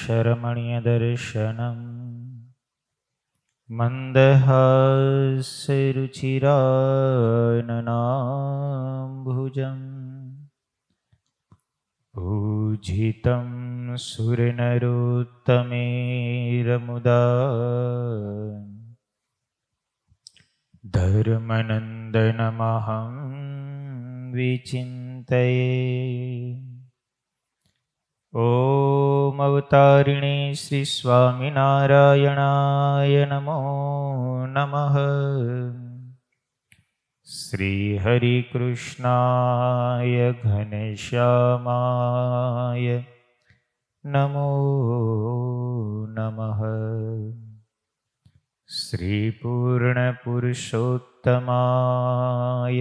शरमणीयदर्शनम् मन्दहासरुचिराननाम्भुजम् पूजितं सुरनरोत्तमेरमुदा धर्मनन्दनमहं विचिन्तये। ओम अवतारिणे श्री स्वामिनारायणाय नमो नमः। श्री हरिकृष्णाय घनश्यामाय नमो नमः। श्री पूर्णपुरुषोत्तमाय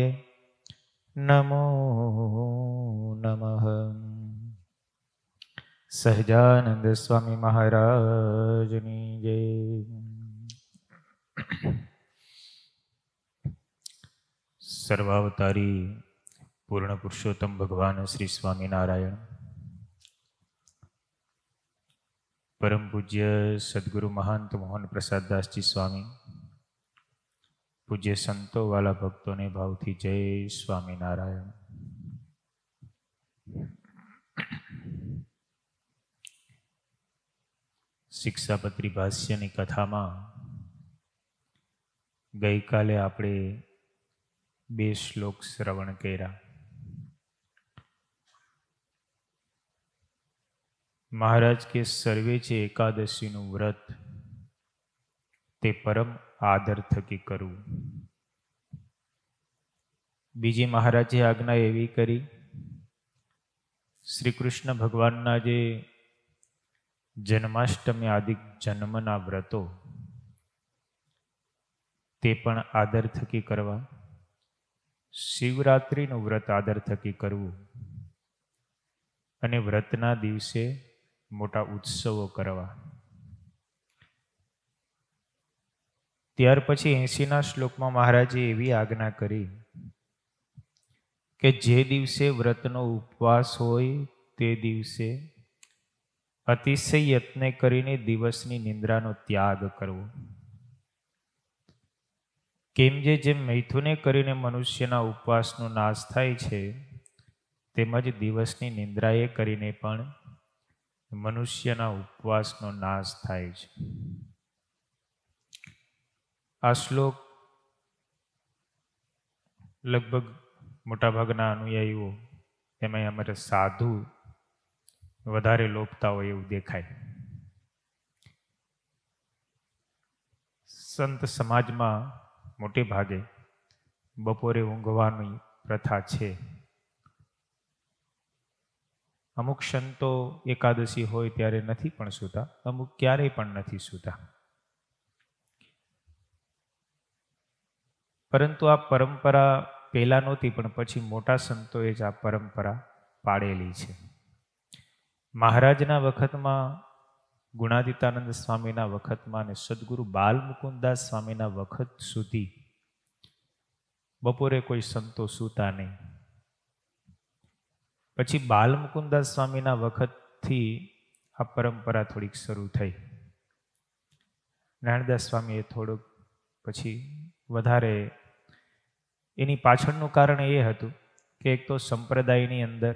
नमो नमः। सहजानंद स्वामी महाराजनी जय। सर्वावतारी पूर्ण पुरुषोत्तम भगवान श्री स्वामीनारायण, परम पूज्य सद्गुरु महंत मोहन प्रसाद दास जी स्वामी, पूज्य संतो वाला भक्तों ने भाव थी जय स्वामीनारायण। शिक्षापत्री भाष्यनी कथामां गई काले आपणे 2 श्लोक श्रवण कर्या। महाराज के सर्वेचे एकादशीનું व्रत ते परम आदर थकी करવું। बीजी महाराजे आज्ञा एवी करी, श्री कृष्ण भगवानना जे जन्माष्टमी आदि जन्मना व्रतो ते पण आदर थकी करवा, शिवरात्रिનું व्रत आदर थकी करवू अने व्रतना दिवसे मोटा उत्सवो करवा। त्यार पछी 80ना श्लोकमां महाराजे एवी आज्ञा करी के जे दिवसे व्रतनो उपवास होय ते दिवसे अतिशय यत्न करीने दिवसनी निंद्रानो त्याग करवो। केम जे मैथुने करीने मनुष्यना उपवासनो नाश थाय छे, तेमज दिवसनी निंद्राए करीने पण मनुष्यना उपवासनो नाश थाय छे। आ श्लोक लगभग मोटा भागना अनुयायीओ एमां अमरे साधु वधारे लोपता होय एवुं देखाय। संत समाज में मोटे भागे बपोरे ऊँघवानी प्रथा छे। अमुक संतो एकादशी होय त्यारे नथी पण सूता, अमुक क्यारेय पण नथी सूता। परंतु आ परंपरा पहेला नहोती पण पछी मोटा संतोए ज आ परंपरा पाड़ेली छे। महाराजना वखतमां, गुणातीतानंद स्वामीना वखतमां ने सद्गुरु बाल मुकुंदास स्वामीना वखत सुधी बपोरे कोई संतो सूता नहीं। पछी बाल मुकुंदास स्वामीना वखतथी आ परंपरा थोड़ीक शरू थई। नारायणदास स्वामीए थोड़ुंक पछी वधारे एनी पाछळनुं कारण ए हतुं के एक तो संप्रदायनी अंदर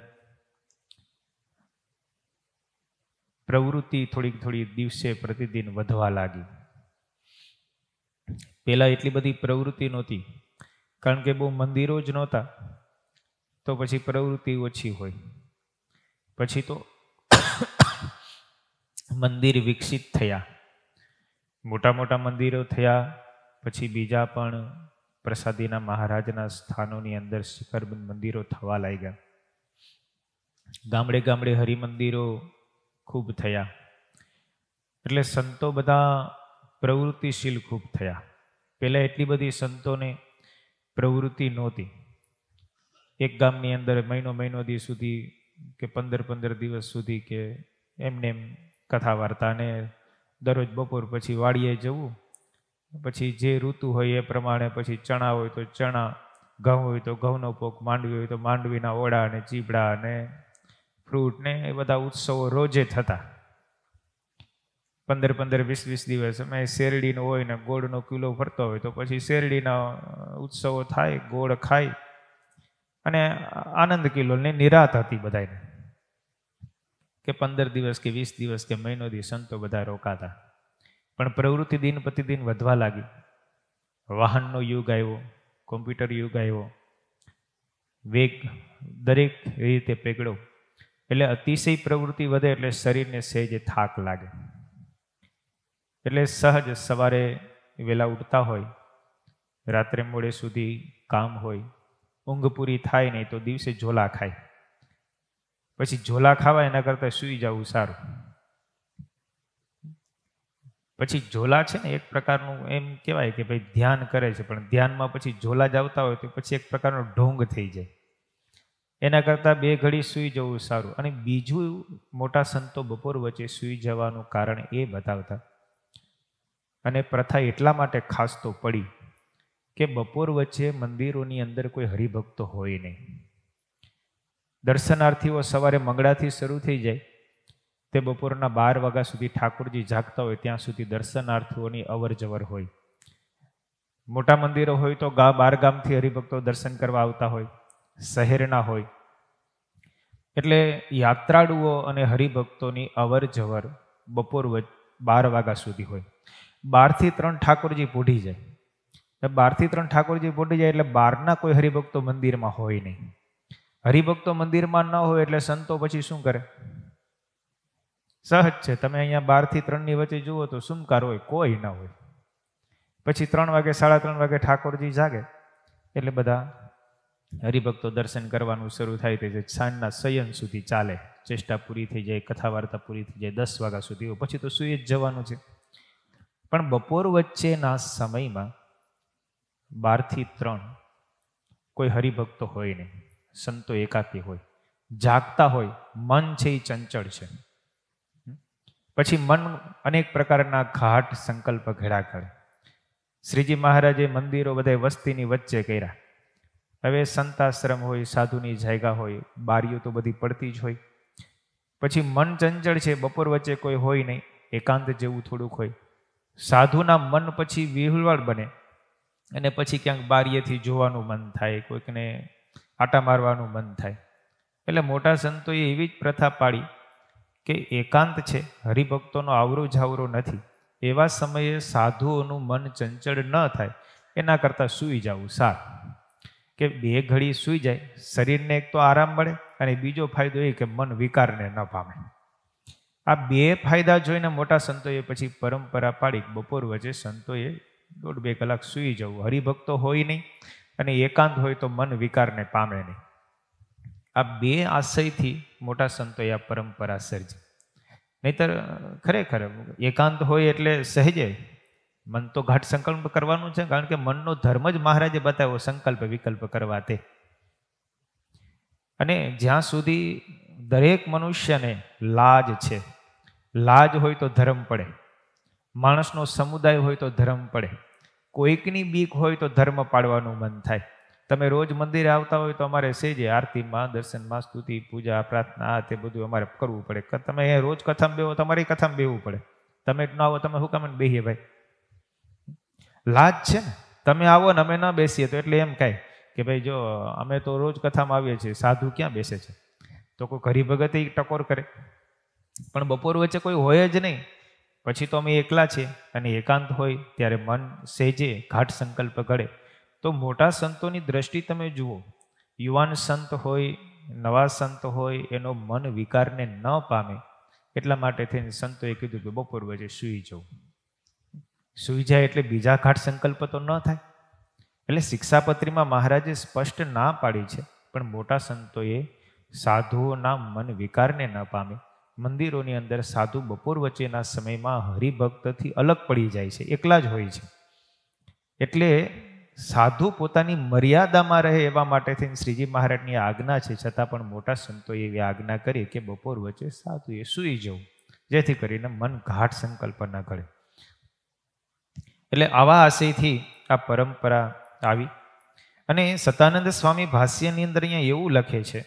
प्रवृत्ति थोड़ी दिवसे प्रतिदिन वधवा लागी। पहला एटली बधी प्रवृत्ति नहोती, कारण के बहु मंदिरो ज नहोता, तो पछी प्रवृत्ति ओछी होय। पछी तो मंदिर विकसित थया, मोटा मोटा मंदिरो थया, पछी बीजा पण प्रसादीना महाराजना स्थानोनी अंदर शिखरबंध मंदिरो थवा लाग्या। गामडे गामडे हरिमंदिरो खूब थया, एटले संतो बधा प्रवृत्तिशील खूब थया। पहला एटली बधी संतोने प्रवृत्ति नहोती। एक गामनी अंदर महीनो महीनो दी सुधी के 15-15 दिवस सुधी के एमने एम कथा वार्ता ने दररोज बपोर पछी वाड़ीए जवुं, पछी जे ऋतु होय ए प्रमाणे पछी चणा होय तो चणा, घઉં હોય તો ઘઉંનો પોક, માંડવી હોય તો માંડવીના ઓળા અને ચીબડા અને ફ્રૂટ ને એ બધા ઉત્સવો રોજે થતા। 15-15, 20-20 દિવસ અમે શેરડીનો હોય ને ગોળનો કિલો ભરતો હોય તો પછી શેરડીના ઉત્સવો થાય, ગોળ ખાય અને આનંદ કિલો ને નિરાત હતી બધાને કે 15 દિવસ કે 20 દિવસ કે મહિનો દી સંતો બધા રોકાતા. પણ પ્રવૃત્તિ દિન પ્રતિદિન વધવા લાગી. વાહનનો યુગ આવ્યો, કોમ્પ્યુટર યુગ આવ્યો, વેગ દરેક રીતે પેગડો, એટલે અતિશય પ્રવૃત્તિ વધે એટલે શરીરને સહેજે થાક લાગે. એટલે સહજ સવારે વહેલા ઉઠતા હોય, રાત્રે મોડે સુધી કામ હોય, ઊંઘ પૂરી થાય નહીં તો દિવસે ઝોલા ખાય. પછી ઝોલા ખાવા એના કરતાં સૂઈ જવું સારું. પછી ઝોલા છે ને એક પ્રકારનું એમ કહેવાય કે ભાઈ ધ્યાન કરે છે, પણ ધ્યાનમાં પછી ઝોલા જ આવતા હોય તો પછી એક પ્રકારનો ઢોંગ થઈ જાય. એના કરતાં 2 ઘડી સૂઈ જવું સારું. અને બીજું મોટા સંતો બપોર વચ્ચે સૂઈ જવાનું કારણ એ બતાવતા, અને પ્રથા એટલા માટે ખાસ તો પડી કે બપોર વચ્ચે મંદિરોની અંદર કોઈ હરિભક્તો હોય નહીં. દર્શનાર્થીઓ સવારે મંગળાથી શરૂ થઈ જાય તે બપોરના 12 વાગ્યા સુધી ઠાકોરજી જાગતા હોય ત્યાં સુધી દર્શનાર્થીઓની અવર જવર હોય. મોટા મંદિરો હોય તો 12 ગામથી હરિભક્તો દર્શન કરવા આવતા હોય, શહેરના હોય. એટલે યાત્રાળુઓ અને હરિભક્તોની અવર જવર બપોર 12 વાગ્યા સુધી હોય. 12 થી 3 ઠાકોરજી પોઢી જાય. 12 થી 3 ઠાકોરજી પોઢી જાય એટલે 12ના કોઈ હરિભક્તો મંદિરમાં હોય નહીં. હરિભક્તો મંદિરમાં ન હોય એટલે સંતો પછી શું કરે? સહજ છે, તમે અહીંયા 12 થી 3 ની વચ્ચે જુઓ તો સુમકાર હોય, કોઈ ન હોય. પછી 3 વાગે 3:30 વાગે ઠાકોરજી જાગે એટલે બધા હરિભક્તો દર્શન કરવાનું શરૂ થાય. તે સાંજના શયન સુધી ચાલે. ચેષ્ટા પૂરી થઈ જાય, કથા વાર્તા પૂરી થઈ જાય 10 વાગ્યા સુધી, પછી તો સૂઈ જ જવાનું છે. પણ બપોર વચ્ચેના સમયમાં 12 થી 3 કોઈ હરિભક્તો હોય નહીં. સંતો એકાકી હોય, જાગતા હોય, મન છે એ ચંચળ છે. પછી મન અનેક પ્રકારના ઘાટ સંકલ્પ ઘેરા કરે. શ્રીજી મહારાજે મંદિરો બધા વસ્તીની વચ્ચે કર્યા. હવે સંતાશ્રમ હોય, સાધુની જાયગા હોય, બારીઓ તો બધી પડતી જ હોય. પછી મન ચંચળ છે, બપોર વચ્ચે કોઈ હોય નહીં, એકાંત જેવું થોડુંક હોય. સાધુના મન પછી વિહુલવાળ બને અને પછી ક્યાંક બારીએથી જોવાનું મન થાય, કોઈકને આટા મારવાનું મન થાય. એટલે મોટા સંતોએ એવી જ પ્રથા પાડી કે એકાંત છે, હરિભક્તોનો આવરો જાવરો નથી, એવા સમયે સાધુઓનું મન ચંચળ ન થાય એના કરતાં સૂઈ જવું સારું. કે 2 ઘડી સૂઈ જાય, શરીરને એક તો આરામ મળે અને બીજો ફાયદો એ કે મન વિકારને ન પામે. આ 2 ફાયદા જોઈને મોટા સંતોએ પછી પરંપરા પાડી, બપોર વચ્ચે સંતોએ 1.5-2 કલાક સૂઈ જવું. હરિભક્તો હોય નહીં અને એકાંત હોય તો મન વિકારને પામે નહીં. આ 2 આશયથી મોટા સંતોએ આ પરંપરા સર્જી. નહીતર ખરેખર એકાંત હોય એટલે સહેજે મન તો ઘાટ સંકલ્પ કરવાનું છે, કારણ કે મનનો ધર્મ જ મહારાજે બતાવ્યો સંકલ્પ વિકલ્પ કરવા તે. અને જ્યાં સુધી દરેક મનુષ્યને લાજ છે, લાજ હોય તો ધર્મ પડે, માણસનો સમુદાય હોય તો ધર્મ પડે, કોઈકની બીક હોય તો ધર્મ પાડવાનું મન થાય. તમે રોજ મંદિરે આવતા હોય તો અમારે સેજે આરતીમાં, દર્શનમાં, સ્તુતિ, પૂજા, પ્રાર્થના આ તે બધું અમારે કરવું પડે. તમે રોજ કથામાં બેહો, તમારી કથામાં બેહવું પડે. તમે ન આવો, તમે શું કામ બેહીએ ભાઈ? લાજ છે ને. તમે આવો ને અમે ન બેસીએ તો એટલે એમ કાંઈ કે ભાઈ જો અમે તો રોજ કથામાં આવીએ છીએ, સાધુ ક્યાં બેસે છે? તો કોઈ હરિભગત ટકોર કરે. પણ બપોર વચ્ચે કોઈ હોય જ નહીં, પછી તો અમે એકલા છીએ અને એકાંત હોય ત્યારે મન સેજે ઘાટ સંકલ્પ ઘડે. તો મોટા સંતોની દ્રષ્ટિ તમે જુઓ, યુવાન સંત હોય, નવા સંત હોય, એનો મન વિકારને ન પામે એટલા માટે થઈને સંતોએ કીધું કે બપોર વચ્ચે સૂઈ જવું. સૂઈ જાય એટલે બીજા ઘાટ સંકલ્પ તો ન થાય. એટલે શિક્ષાપત્રીમાં મહારાજે સ્પષ્ટ ના પાડી છે, પણ મોટા સંતોએ સાધુઓના મન વિકારને ન પામે. મંદિરોની અંદર સાધુ બપોર વચ્ચેના સમયમાં હરિભક્તથી અલગ પડી જાય છે, એકલા જ હોય છે. એટલે સાધુ પોતાની મર્યાદામાં રહે એવા માટે થઈને શ્રીજી મહારાજની આજ્ઞા છે, છતાં પણ મોટા સંતોએ એવી આજ્ઞા કરી કે બપોર વચ્ચે સાધુએ સૂઈ જવું, જેથી કરીને મન ઘાટ સંકલ્પ ન કરે. એટલે આવા આશયથી આ પરંપરા આવી. અને સતાનંદ સ્વામી ભાષ્યની અંદર અહીંયા એવું લખે છે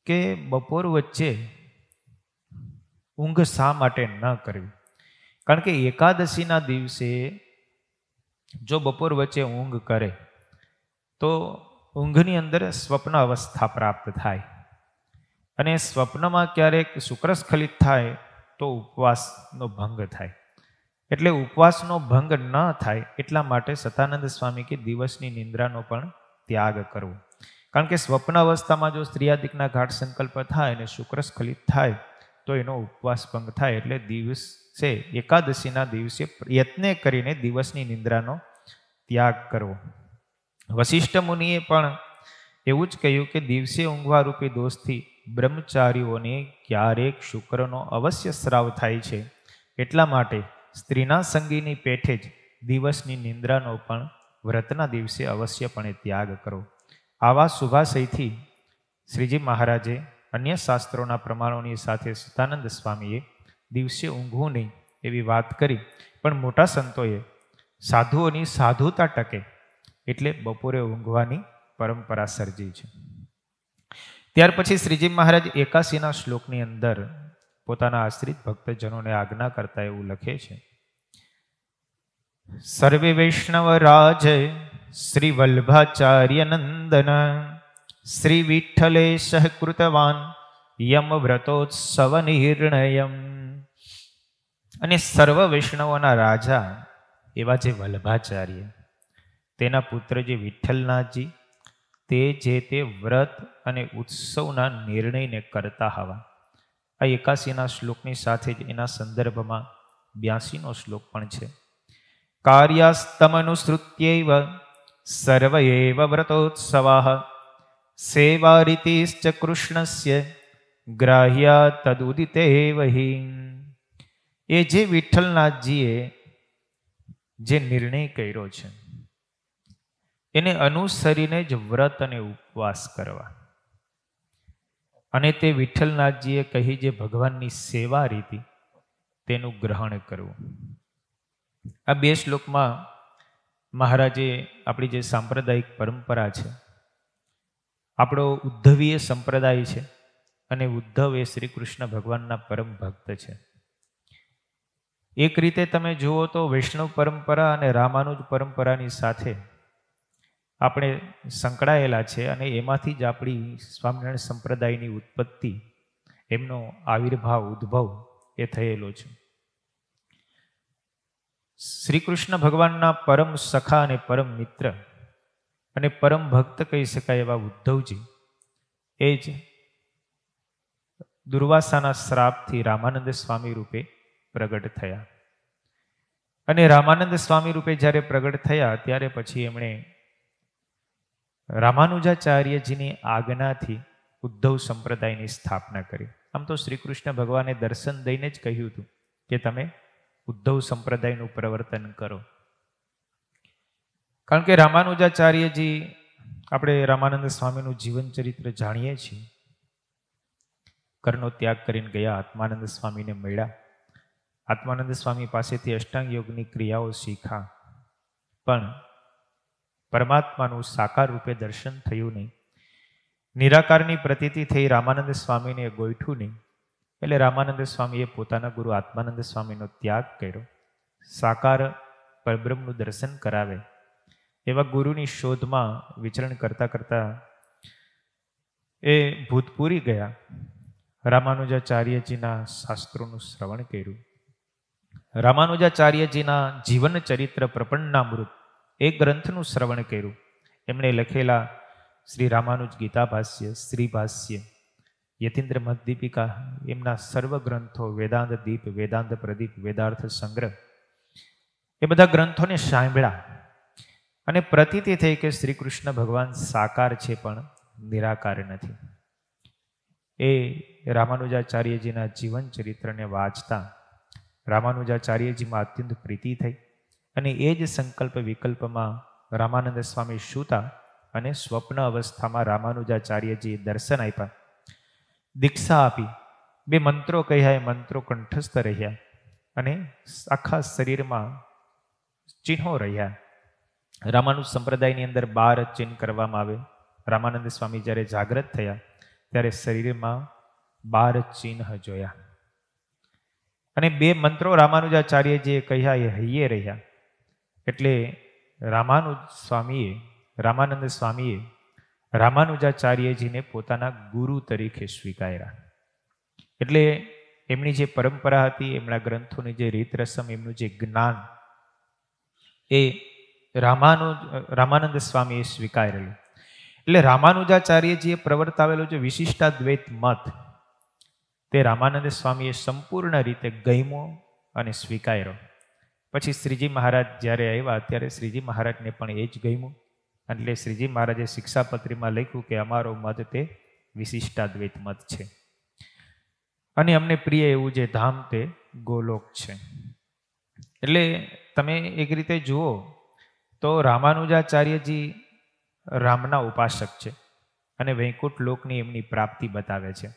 કે બપોર વચ્ચે ઊંઘ શા માટે ન કરવી. કારણ કે એકાદશીના દિવસે જો બપોર વચ્ચે ઊંઘ કરે તો ઊંઘની અંદર સ્વપ્ન અવસ્થા પ્રાપ્ત થાય, અને સ્વપ્નમાં ક્યારેક શુક્રસ્ખલિત થાય તો ઉપવાસનો ભંગ થાય. એટલે ઉપવાસનો ભંગ ન થાય એટલા માટે સતાનંદ સ્વામી કે દિવસની નિંદ્રાનો પણ ત્યાગ કરવો. કારણ કે સ્વપ્ન અવસ્થામાં જો સ્ત્રીયાદિકના ગાઢ સંકલ્પ થાય અને શુક્રસ્ખલિત થાય તો એનો ઉપવાસ ભંગ થાય. એટલે દિવસે એકાદશીના દિવસે પ્રયત્ન કરીને દિવસની નિંદ્રાનો ત્યાગ કરવો. વશિષ્ઠ મુનિએ પણ એવું જ કહ્યું કે દિવસે ઊંઘવા રૂપી દોષથી બ્રહ્મચારીઓને ક્યારેક શુક્રનો અવશ્ય સ્રાવ થાય છે. એટલા માટે સ્ત્રીના સંગીની પેઠે જ દિવસની નિંદ્રાનો પણ વ્રતના દિવસે અવશ્યપણે ત્યાગ કરો. આવા શુભાશયથી શ્રીજી મહારાજે અન્ય શાસ્ત્રોના પ્રમાણોની સાથે સતાનંદ સ્વામીએ દિવસે ઊંઘવું નહીં એવી વાત કરી. પણ મોટા સંતોએ સાધુઓની સાધુતા ટકે એટલે બપોરે ઊંઘવાની પરંપરા સર્જી છે. ત્યાર પછી શ્રીજી મહારાજ 81ના શ્લોકની અંદર પોતાના આશ્રિત ભક્તજનોને આજ્ઞા કરતા એવું લખે છે, સર્વે વૈષ્ણવ રાજ શ્રી વલ્ભાચાર્ય નંદન શ્રી વિઠ્ઠલેશ કૃતવાન યમ વ્રતોત્સવ નિર્ણયમ. અને સર્વ વૈષ્ણવોના રાજા એવા જે વલ્ભાચાર્ય, તેના પુત્ર જે વિઠ્ઠલનાથજી, તે જે તે વ્રત અને ઉત્સવના નિર્ણયને કરતા હવા. આ 81ના શ્લોકની સાથે જ એના સંદર્ભમાં 82નો શ્લોક પણ છે. કાર્યાસ્તમનુસૃત્યૈવ સર્વ એવ વ્રતોત્સવાઃ સેવા રીતિશ્ચ કૃષ્ણસ્ય ગ્રાહ્યા તદુદિતેવ હિ. એ જે વિઠ્ઠલનાથજીએ જે નિર્ણય કર્યો છે એને અનુસરીને જ વ્રત અને ઉપવાસ કરવા, અને તે વિઠ્ઠલનાથજીએ કહી જે ભગવાનની સેવા રીતિ તેનું ગ્રહણ કરવું. આ 2 શ્લોકમાં મહારાજે આપણી જે સાંપ્રદાયિક પરંપરા છે, આપણો ઉદ્ધવીય સંપ્રદાય છે, અને ઉદ્ધવ એ શ્રી કૃષ્ણ ભગવાનના પરમ ભક્ત છે. એક રીતે તમે જુઓ તો વૈષ્ણવ પરંપરા અને રામાનુજ પરંપરાની સાથે આપણે સંકળાયેલા છે, અને એમાંથી જ આપણી સ્વામિનારાયણ સંપ્રદાયની ઉત્પત્તિ, એમનો આવિર્ભાવ, ઉદ્ભવ એ થયેલો છે. શ્રી કૃષ્ણ ભગવાનના પરમ સખા અને પરમ મિત્ર અને પરમ ભક્ત કહી શકાય એવા ઉદ્ધવજી એ જ દુર્વાસાના શ્રાપથી રામાનંદ સ્વામી રૂપે પ્રગટ થયા. અને રામાનંદ સ્વામી રૂપે જ્યારે પ્રગટ થયા ત્યારે પછી એમણે રામાનુજાચાર્યજીની આજ્ઞાથી ઉદ્ધવ સંપ્રદાયની સ્થાપના કરી. આમ તો શ્રી કૃષ્ણ ભગવાને દર્શન દઈને જ કહ્યું હતું કે તમે ઉદ્ધવ સંપ્રદાયનું પ્રવર્તન કરો. કારણ કે રામાનુજાચાર્યજી, આપણે રામાનંદ સ્વામીનું જીવન ચરિત્ર જાણીએ છીએ. કરનો ત્યાગ કરીને ગયા, આત્માનંદ સ્વામીને મળ્યા, આત્માનંદ સ્વામી પાસેથી અષ્ટાંગ યોગની ક્રિયાઓ શીખા, પણ પરમાત્માનું સાકાર રૂપે દર્શન થયું નહીં. નિરાકારની પ્રતીતિ થઈ રામાનંદ સ્વામીને ગોઈઠું નહીં. એટલે રામાનંદ સ્વામીએ પોતાના ગુરુ આત્માનંદ સ્વામીનો ત્યાગ કર્યો. સાકાર પરબ્રહ્મનું દર્શન કરાવે એવા ગુરુની શોધમાં વિચરણ કરતા કરતા એ ભૂતપુરી ગયા. રામાનુજાચાર્યજીના શાસ્ત્રોનું શ્રવણ કર્યું. રામાનુજાચાર્યજીના જીવન ચરિત્ર પ્રપન્નામૃત એ ગ્રંથનું શ્રવણ કર્યું. એમણે લખેલા શ્રી રામાનુજ ગીતા ભાષ્ય, શ્રી ભાષ્ય, યતીન્દ્ર મધદીપિકા, એમના સર્વ ગ્રંથો, વેદાંત દીપ, વેદાંત પ્રદીપ, વેદાર્થ સંગ્રહ, એ બધા ગ્રંથોને સાંભળ્યા અને પ્રતીતિ થઈ કે શ્રી કૃષ્ણ ભગવાન સાકાર છે પણ નિરાકાર નથી. એ રામાનુજાચાર્યજીના જીવન ચરિત્રને વાંચતા રામાનુજાચાર્યજીમાં અત્યંત પ્રીતિ થઈ, અને એ જ સંકલ્પ વિકલ્પમાં રામાનંદ સ્વામી સૂતા અને સ્વપ્ન અવસ્થામાં રામાનુજાચાર્યજી દર્શન આપ્યા, દીક્ષા આપી, 2 મંત્રો કહ્યા, એ મંત્રો કંઠસ્થ રહ્યા અને આખા શરીરમાં ચિહ્નો રહ્યા. રામાનુજ સંપ્રદાયની અંદર 12 ચિહ્ન કરવામાં આવે. રામાનંદ સ્વામી જ્યારે જાગ્રત થયા ત્યારે શરીરમાં 12 ચિહ્ન જોયા. અને બે મંત્રો રામાનુજાચાર્યજીએ કહ્યા એ હૈયે રહ્યા. એટલે રામાનંદ સ્વામીએ રામાનુજાચાર્યજીને પોતાના ગુરુ તરીકે સ્વીકાર્યા. એટલે એમની જે પરંપરા હતી, એમના ગ્રંથોની જે રીત રસમ, એમનું જે જ્ઞાન, એ રામાનંદ સ્વામીએ સ્વીકારેલું. એટલે રામાનુજાચાર્યજીએ પ્રવર્તાવેલો જે વિશિષ્ટાદ્વૈત મત, તે રામાનંદ સ્વામીએ સંપૂર્ણ રીતે ગમ્યો અને સ્વીકાર્યો. પછી શ્રીજી મહારાજ જ્યારે આવ્યા ત્યારે શ્રીજી મહારાજને પણ એ જ ગમ્યું. એટલે શ્રીજી મહારાજે શિક્ષાપત્રીમાં લખ્યું કે અમારો મત તે વિશિષ્ટાદ્વૈત મત છે અને અમને પ્રિય એવું જે ધામ તે ગોલોક છે. એટલે તમે એક રીતે જુઓ તો રામાનુજાચાર્યજી રામના ઉપાસક છે અને વૈકુંઠ લોકની એમની પ્રાપ્તિ બતાવે છે.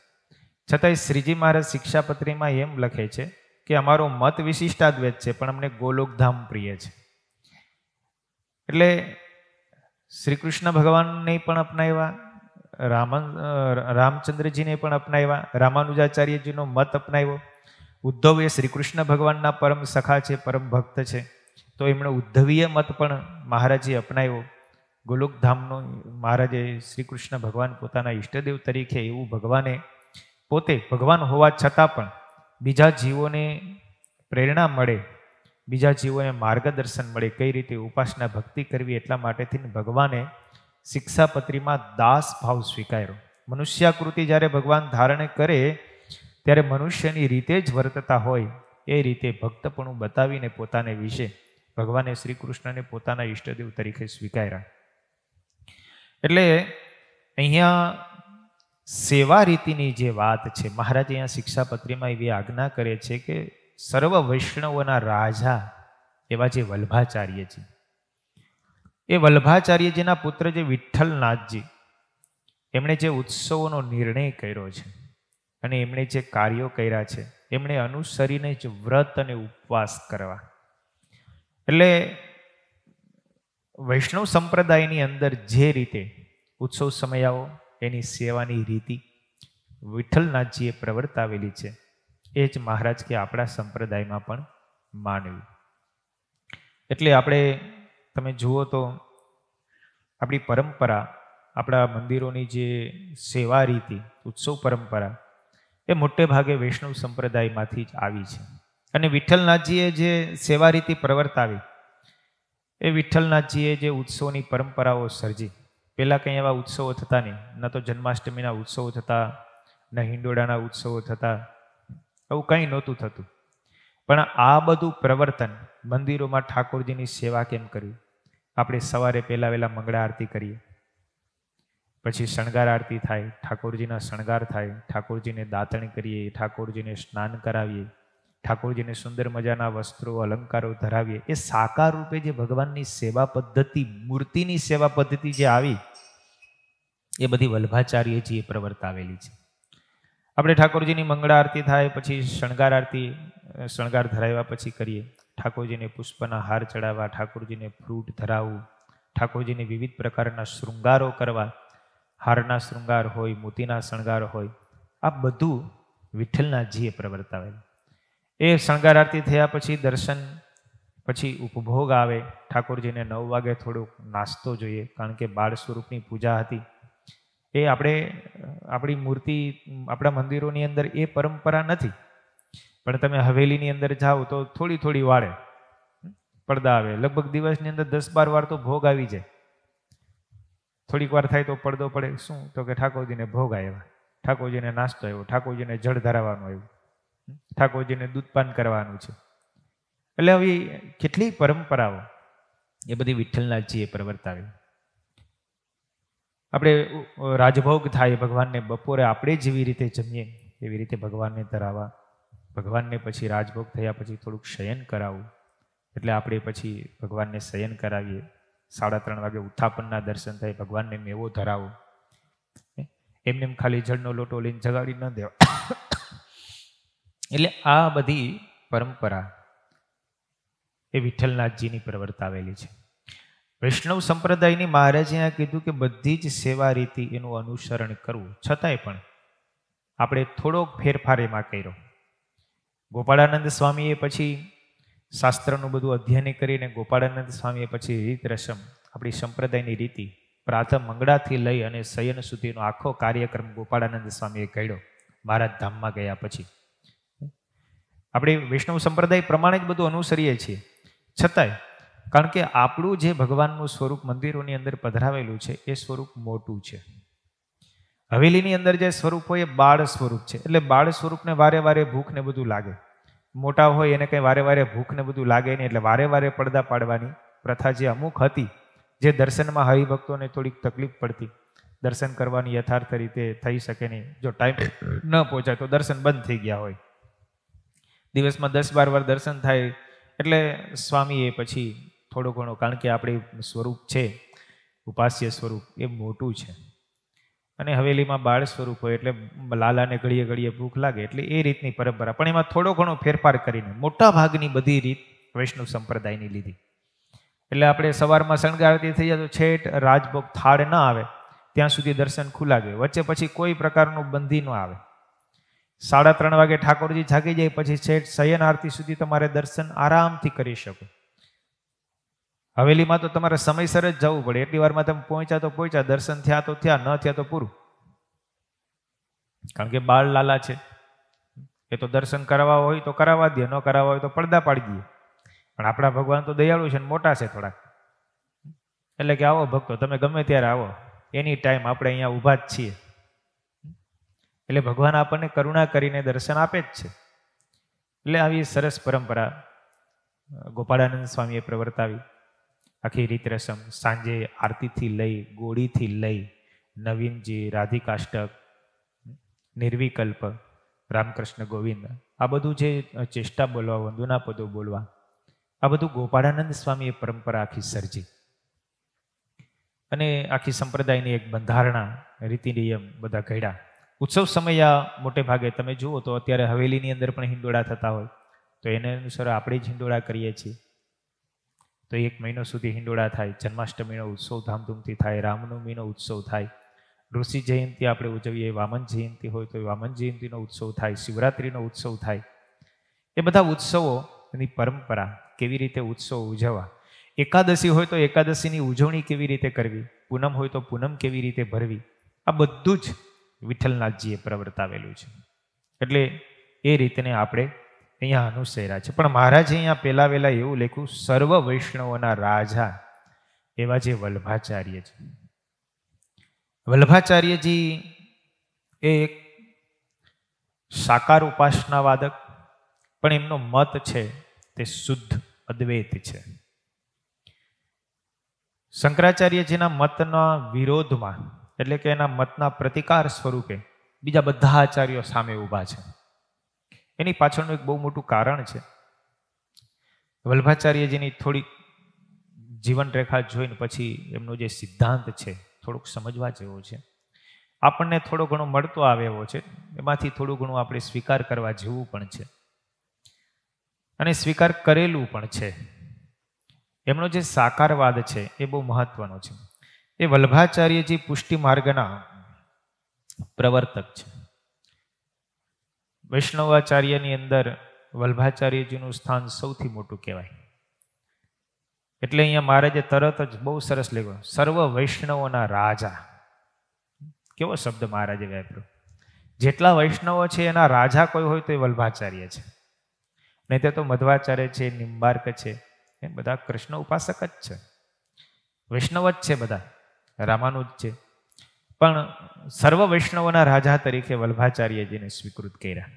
છતાંય શ્રીજી મહારાજ શિક્ષાપત્રીમાં એમ લખે છે કે અમારો મત વિશિષ્ટાદ્વૈત છે, પણ અમને ગોલોકધામ પ્રિય છે. એટલે શ્રી કૃષ્ણ ભગવાનને પણ અપનાવ્યા, રામચંદ્રજીને પણ અપનાવ્યા, રામાનુજાચાર્યજીનો મત અપનાવ્યો. ઉદ્ધવ એ શ્રી કૃષ્ણ ભગવાનના પરમ સખા છે, પરમ ભક્ત છે, તો એમણે ઉદ્ધવીય મત પણ મહારાજે અપનાવ્યો. ગોલોકધામનો મહારાજે શ્રી કૃષ્ણ ભગવાન પોતાના ઈષ્ટદેવ તરીકે એવું ભગવાને પોતે ભગવાન હોવા છતાં પણ બીજા જીવોને પ્રેરણા મળે, બીજા જીવોને માર્ગદર્શન મળે, કઈ રીતે ઉપાસના ભક્તિ કરવી, એટલા માટેથી ભગવાને શિક્ષાપત્રીમાં દાસ ભાવ સ્વીકાર્યો. મનુષ્યાકૃતિ જ્યારે ભગવાન ધારણ કરે ત્યારે મનુષ્યની રીતે જ વર્તતા હોય એ રીતે ભક્તપણું બતાવીને પોતાને વિશે ભગવાને શ્રી કૃષ્ણને પોતાના ઈષ્ટદેવ તરીકે સ્વીકાર્યા. એટલે અહીંયા સેવા રીતિની જે વાત છે, મહારાજ અહીંયા શિક્ષાપત્રીમાં એવી આજ્ઞા કરે છે કે સર્વ વૈષ્ણવોના રાજા એવા જે વલ્ભાચાર્યજી, એ વલ્ભાચાર્યજીના પુત્ર જે વિઠ્ઠલનાથજી, એમણે જે ઉત્સવોનો નિર્ણય કર્યો છે અને એમણે જે કાર્યો કર્યા છે, એમણે અનુસરીને જ વ્રત અને ઉપવાસ કરવા. એટલે વૈષ્ણવ સંપ્રદાયની અંદર જે રીતે ઉત્સવ સમયાઓ, એની સેવાની રીતિ વિઠ્ઠલનાથજીએ પ્રવર્તાવેલી છે, એ જ મહારાજ કે આપણા સંપ્રદાયમાં પણ માનવી. એટલે આપણે તમે જુઓ તો આપણી પરંપરા, આપણા મંદિરોની જે સેવા રીતિ, ઉત્સવ પરંપરા, એ મોટે ભાગે વૈષ્ણવ સંપ્રદાયમાંથી જ આવી છે. અને વિઠ્ઠલનાથજીએ જે સેવા રીતિ પ્રવર્તાવી, એ વિઠ્ઠલનાથજીએ જે ઉત્સવની પરંપરાઓ સર્જી. પહેલાં કંઈ એવા ઉત્સવો થતા નહીં, ન તો જન્માષ્ટમીના ઉત્સવો થતા, ન હિંડોળાના ઉત્સવો થતા, આવું કંઈ નહોતું થતું. પણ આ બધું પ્રવર્તન, મંદિરોમાં ઠાકોરજીની સેવા કેમ કરવી, આપણે સવારે પહેલાં વહેલા મંગળા આરતી કરીએ, પછી શણગાર આરતી થાય, ઠાકોરજીના શણગાર થાય, ઠાકોરજીને દાતણ કરીએ, ઠાકોરજીને સ્નાન કરાવીએ, ઠાકોરજીને સુંદર મજાના વસ્ત્રો અલંકારો ધરાવીએ. એ સાકાર રૂપે જે ભગવાનની સેવા પદ્ધતિ, મૂર્તિની સેવા પદ્ધતિ જે આવી, એ બધી વલ્ભાચાર્યજીએ પ્રવર્તાવેલી છે. આપણે ઠાકોરજીની મંગળા આરતી થાય, પછી શણગાર આરતી, શણગાર ધરાવ્યા પછી કરીએ, ઠાકોરજીને પુષ્પના હાર ચડાવવા, ઠાકોરજીને ફ્રૂટ ધરાવવું, ઠાકોરજીને વિવિધ પ્રકારના શૃંગારો કરવા, હારના શૃંગાર હોય, મોતીના શણગાર હોય, આ બધું વિઠ્ઠલનાથજીએ પ્રવર્તાવેલું. એ શણગાર આરતી થયા પછી દર્શન, પછી ઉપભોગ આવે. ઠાકોરજીને 9 વાગે થોડોક નાસ્તો જોઈએ, કારણ કે બાળ સ્વરૂપની પૂજા હતી. એ આપણી મૂર્તિ, આપણા મંદિરોની અંદર એ પરંપરા નથી, પણ તમે હવેલીની અંદર જાઓ તો થોડી થોડી વાળે પડદા આવે. લગભગ દિવસની અંદર 10-12 વાર તો ભોગ આવી જાય. થોડીક વાર થાય તો પડદો પડે. શું? તો કે ઠાકોરજીને ભોગ આવ્યા, ઠાકોરજીને નાસ્તો આવ્યો, ઠાકોરજીને જળ ધરાવવાનું આવ્યું, ઠાકોરજીને દૂધપાન કરવાનું છે. એટલે આવી કેટલી પરંપરાઓ એ બધી વિઠ્ઠલનાથજીએ પ્રવર્તાવી. આપણે રાજભોગ થાય, ભગવાનને બપોરે આપણે જેવી રીતે જમીએ એવી રીતે ભગવાનને ધરાવવા, ભગવાનને પછી રાજભોગ થયા પછી થોડુંક શયન કરાવવું. એટલે આપણે પછી ભગવાનને શયન કરાવીએ. 3:30 વાગે ઉત્થાપનના દર્શન થાય, ભગવાનને મેવો ધરાવો. એમને એમ ખાલી જળનો લોટો લઈને જગાડી ન દેવા. એટલે આ બધી પરંપરા એ વિઠ્ઠલનાથજીની પ્રવર્તાવેલી છે. વૈષ્ણવ સંપ્રદાયની મહારાજે આ કીધું કે બધી જ સેવા રીતિ એનું અનુસરણ કરવું, છતાંય પણ આપણે થોડોક ફેરફાર એમાં કર્યો. ગોપાળાનંદ સ્વામીએ પછી શાસ્ત્રનું બધું અધ્યયન કરીને ગોપાળાનંદ સ્વામીએ પછી રીત રસમ આપણી સંપ્રદાયની રીતિ પ્રાતઃ મંગળાથી લઈ અને શયન સુધીનો આખો કાર્યક્રમ ગોપાળાનંદ સ્વામીએ કર્યો મહારાજ ધામમાં ગયા પછી. આપણે વૈષ્ણવ સંપ્રદાય પ્રમાણે જ બધું અનુસરીએ છીએ, છતાંય કારણ કે આપણું જે ભગવાનનું સ્વરૂપ મંદિરોની અંદર પધરાવેલું છે એ સ્વરૂપ મોટું છે. હવેલીની અંદર જે સ્વરૂપ હોય એ બાળ સ્વરૂપ છે, એટલે બાળ સ્વરૂપને વારે વારે ભૂખ ને બધું લાગે. મોટા હોય એને કંઈ વારે વારે ભૂખ ને બધું લાગે નહીં, એટલે વારે વારે પડદા પાડવાની પ્રથા જે અમુક હતી, જે દર્શનમાં હરિભક્તોને થોડીક તકલીફ પડતી, દર્શન કરવાની યથાર્થ રીતે થઈ શકે નહીં, જો ટાઈમ ન પહોંચાય તો દર્શન બંધ થઈ ગયા હોય, દિવસમાં 10-12 વાર દર્શન થાય, એટલે સ્વામીએ પછી થોડો ઘણો, કારણ કે આપણી સ્વરૂપ છે ઉપાસ્ય સ્વરૂપ એ મોટું છે, અને હવેલીમાં બાળ સ્વરૂપ હોય એટલે લાલાને ઘડીએ ઘડીએ ભૂખ લાગે, એટલે એ રીતની પરંપરા, પણ એમાં થોડો ઘણો ફેરફાર કરીને મોટા ભાગની બધી રીત વૈષ્ણવ સંપ્રદાયની લીધી. એટલે આપણે સવારમાં શણગારતી થઈ જાય તો છેટ રાજભોગ થાળ ન આવે ત્યાં સુધી દર્શન ખુલ્લા ગયું, વચ્ચે પછી કોઈ પ્રકારનું બંધી ન આવે. 3:30 વાગે ઠાકોરજી જાગી જાય પછી છેટ શયન આરતી સુધી તમારે દર્શન આરામથી કરી શકો. હવેલીમાં તો તમારે સમયસર જ જવું પડે, એટલી વારમાં તમે પહોંચ્યા તો પહોંચ્યા, દર્શન થયા તો થયા, ન થયા તો પૂરું. કારણ કે બાળ લાલા છે, એ તો દર્શન કરાવવા હોય તો કરાવવા દે, ન કરાવવા હોય તો પડદા પાડી દે. પણ આપણા ભગવાન તો દયાળુ છે ને મોટા છે થોડાક, એટલે કે આવો ભક્તો તમે ગમે ત્યારે આવો, એની ટાઈમ આપણે અહીંયા ઊભા જ છીએ. એટલે ભગવાન આપણને કરુણા કરીને દર્શન આપે જ છે. એટલે આવી સરસ પરંપરા ગોપાળાનંદ સ્વામીએ પ્રવર્તાવી. આખી રીત રસમ સાંજે આરતીથી લઈ, ગોળીથી લઈ, નવીનજી, રાધિકાષ્ટક, નિર્વિકલ્પ, રામકૃષ્ણ ગોવિંદ, આ બધું જે ચેષ્ટા બોલવા, વંદના પદો બોલવા, આ બધું ગોપાળાનંદ સ્વામીએ પરંપરા આખી સર્જી. અને આખી સંપ્રદાયની એક બંધારણા, રીતિ નિયમ બધા ઘડ્યા. ઉત્સવ સમય મોટે ભાગે તમે જુઓ તો અત્યારે હવેલીની અંદર પણ હિંડોળા થતા હોય તો એને અનુસાર આપણે જ હિંડોળા કરીએ છીએ. તો 1 મહિનો સુધી હિંડોળા થાય, જન્માષ્ટમીનો ઉત્સવ ધામધૂમથી થાય, રામનવમીનો ઉત્સવ થાય, ઋષિ જયંતિ આપણે ઉજવીએ, વામન જયંતિ હોય તો વામન જયંતિનો ઉત્સવ થાય, શિવરાત્રિનો ઉત્સવ થાય. એ બધા ઉત્સવોની પરંપરા, કેવી રીતે ઉત્સવ ઉજવવા, એકાદશી હોય તો એકાદશીની ઉજવણી કેવી રીતે કરવી, પૂનમ હોય તો પૂનમ કેવી રીતે ભરવી, આ બધું જ વિઠ્ઠલનાથજીએ પ્રવર્તાવેલું છે. એટલે એ રીતને આપણે અહીંયા અનુસર્યા છે. પણ મહારાજે અહીંયા પહેલા વહેલા એવું લખ્યું, સર્વ વૈષ્ણવોના રાજા એવા જે વલ્ભાચાર્ય છે. વલ્ભાચાર્યજી એ એક સાકાર ઉપાસનાવાદક, પણ એમનો મત છે તે શુદ્ધ અદ્વૈત છે. શંકરાચાર્યજીના મતના વિરોધમાં, એટલે કે એના મતના પ્રતિકાર સ્વરૂપે બીજા બધા આચાર્યો સામે ઊભા છે. એની પાછળનું એક બહુ મોટું કારણ છે. વલ્ભાચાર્યજીની થોડીક જીવનરેખા જોઈને પછી એમનો જે સિદ્ધાંત છે થોડુંક સમજવા જેવો છે. આપણને થોડો ઘણો મળતો આવે એવો છે, એમાંથી થોડું ઘણું આપણે સ્વીકાર કરવા જેવું પણ છે, અને સ્વીકાર કરેલું પણ છે. એમનો જે સાકારવાદ છે એ બહુ મહત્વનો છે. એ વલ્ભાચાર્યજી પુષ્ટિ માર્ગના પ્રવર્તક છે. વૈષ્ણવાચાર્યની અંદર વલ્ભાચાર્યજીનું સ્થાન સૌથી મોટું કહેવાય. એટલે અહીંયા મહારાજે તરત જ બહુ સરસ લખ્યું, સર્વ વૈષ્ણવોના રાજા. કેવો શબ્દ મહારાજે વાપર્યો. જેટલા વૈષ્ણવો છે એના રાજા કોઈ હોય તો એ વલ્ભાચાર્ય છે, નહીં તે તો મધ્વાચાર્ય છે, નિંબાર્ક છે, એ બધા કૃષ્ણ ઉપાસક જ છે, વૈષ્ણવ જ છે, બધા રામાનુજ છે. પણ સર્વ વૈષ્ણવોના રાજા તરીકે વલ્ભાચાર્યજીને સ્વીકૃત કર્યા.